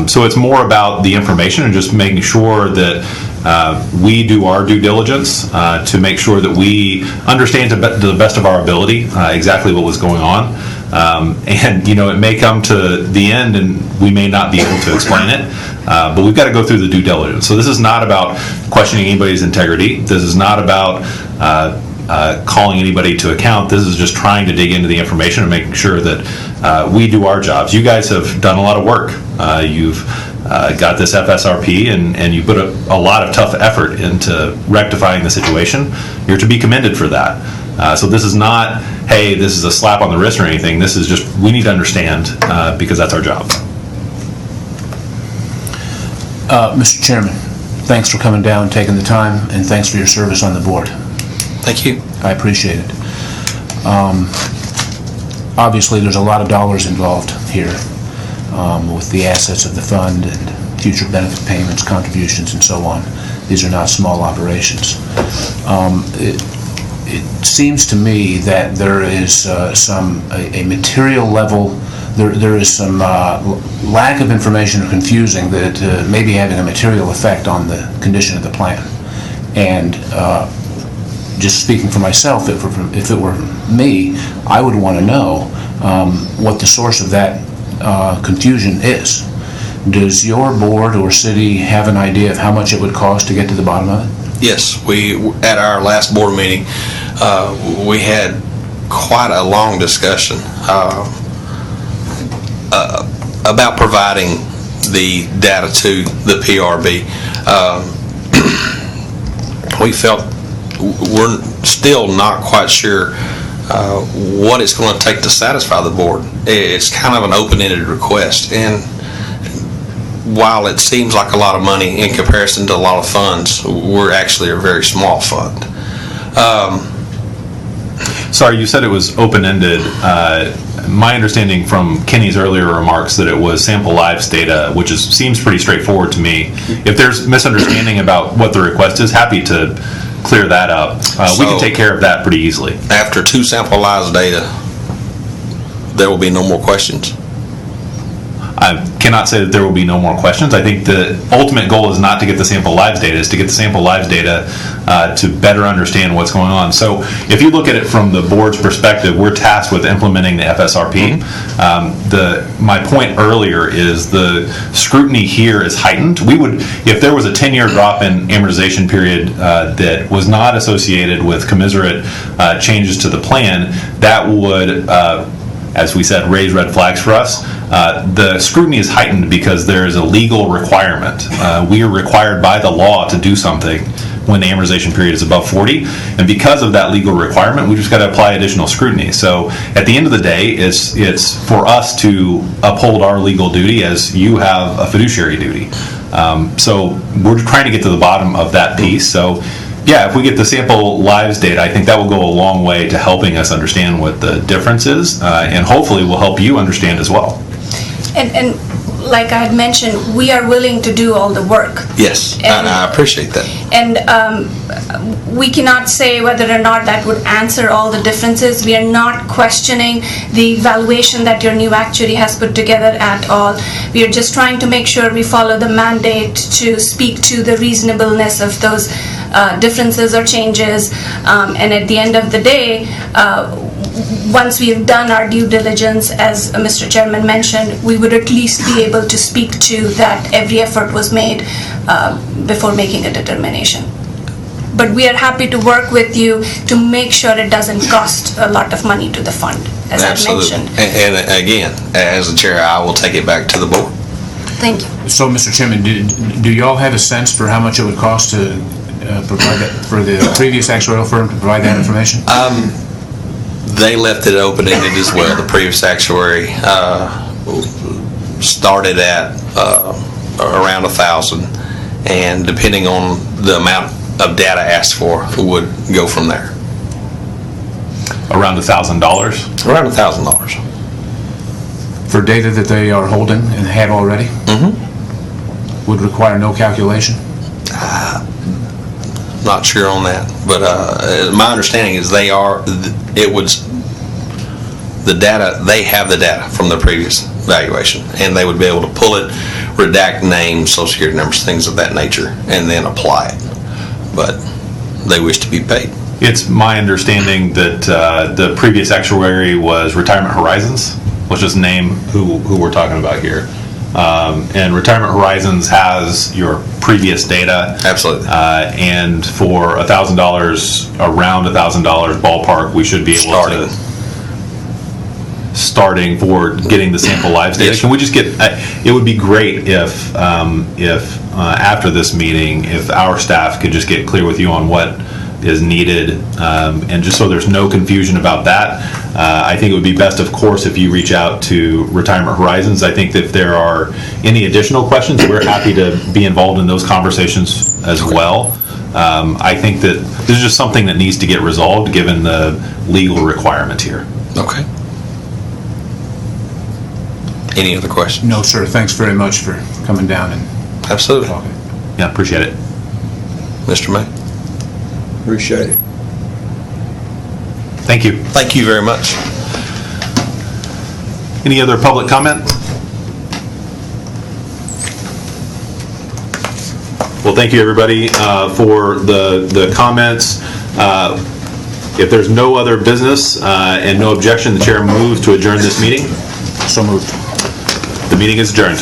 So it's more about the information and just making sure that we do our due diligence to make sure that we understand to the best of our ability exactly what was going on. And it may come to the end and we may not be able to explain it, but we've got to go through the due diligence. So this is not about questioning anybody's integrity. This is not about calling anybody to account. This is just trying to dig into the information and making sure that we do our jobs. You guys have done a lot of work. You've got this FSRP and you put a lot of tough effort into rectifying the situation. You're to be commended for that. So this is not, hey, this is a slap on the wrist or anything. This is just, we need to understand because that's our job. Mr. Chairman, thanks for coming down, taking the time, and thanks for your service on the board. Thank you. I appreciate it. Obviously, there's a lot of dollars involved here with the assets of the fund and future benefit payments, contributions, and so on. These are not small operations. It seems to me that there is a material level, there is some lack of information or confusing that may be having a material effect on the condition of the plan. And just speaking for myself, if it were me, I would want to know what the source of that confusion is. Does your board or city have an idea of how much it would cost to get to the bottom of it? Yes, at our last board meeting, we had quite a long discussion about providing the data to the PRB. We felt we're still not quite sure what it's going to take to satisfy the board. It's kind of an open-ended request, and while it seems like a lot of money in comparison to a lot of funds, we're actually a very small fund. Sorry, you said it was open-ended. My understanding from Kenny's earlier remarks that it was sample lives data, which seems pretty straightforward to me. If there's misunderstanding about what the request is, happy to clear that up. We can take care of that pretty easily. After 2 sample lives data, there will be no more questions. I cannot say that there will be no more questions. I think the ultimate goal is not to get the sample lives data, is to get the sample lives data to better understand what's going on. So if you look at it from the board's perspective, we're tasked with implementing the FSRP. My point earlier is the scrutiny here is heightened. We would, if there was a 10-year drop in amortization period that was not associated with commensurate changes to the plan, that would, as we said, raise red flags for us. The scrutiny is heightened because there is a legal requirement. We are required by the law to do something when the amortization period is above 40, and because of that legal requirement, we just got to apply additional scrutiny. So at the end of the day, it's for us to uphold our legal duty as you have a fiduciary duty. So we're trying to get to the bottom of that piece. So yeah, if we get the sample lives data, I think that will go a long way to helping us understand what the difference is, and hopefully will help you understand as well. And like I had mentioned, we are willing to do all the work. Yes, and I appreciate that. And we cannot say whether or not that would answer all the differences. We are not questioning the evaluation that your new actuary has put together at all. We are just trying to make sure we follow the mandate to speak to the reasonableness of those differences or changes. And at the end of the day, once we have done our due diligence, as Mr. Chairman mentioned, we would at least be able to speak to that every effort was made before making a determination. But we are happy to work with you to make sure it doesn't cost a lot of money to the fund, as I mentioned. And again, as the chair, I will take it back to the board. Thank you. So, Mr. Chairman, do you all have a sense for how much it would cost to provide that, for the previous actuarial firm to provide that information? They left it open-ended as well. The previous actuary started at around 1,000, and depending on the amount of data asked for, would go from there. Around $1,000? Around $1,000. For data that they are holding and have already? Would require no calculation? Not sure on that, but my understanding is they have the data from the previous valuation, and they would be able to pull it, redact names, social security numbers, things of that nature, and then apply it. But they wish to be paid. It's my understanding that the previous actuary was Retirement Horizons. Let's just name who we're talking about here. And Retirement Horizons has your previous data. Absolutely. And for $1,000, around $1,000 ballpark, we should be able to. Starting for getting the sample lives data. Yes. Can we just get? It would be great if after this meeting, if our staff could just get clear with you on what is needed, and just so there's no confusion about that. I think it would be best, of course, if you reach out to Retirement Horizons. I think that if there are any additional questions, we're happy to be involved in those conversations as well. I think that this is just something that needs to get resolved given the legal requirement here. Okay. Any other questions? No, sir. Thanks very much for coming down and Absolutely. talking. Yeah, appreciate it. Mr. May? Appreciate it. Thank you. Thank you very much. Any other public comment? Well, thank you, everybody, for the comments. If there's no other business and no objection, the chair moves to adjourn this meeting. So moved. The meeting is adjourned.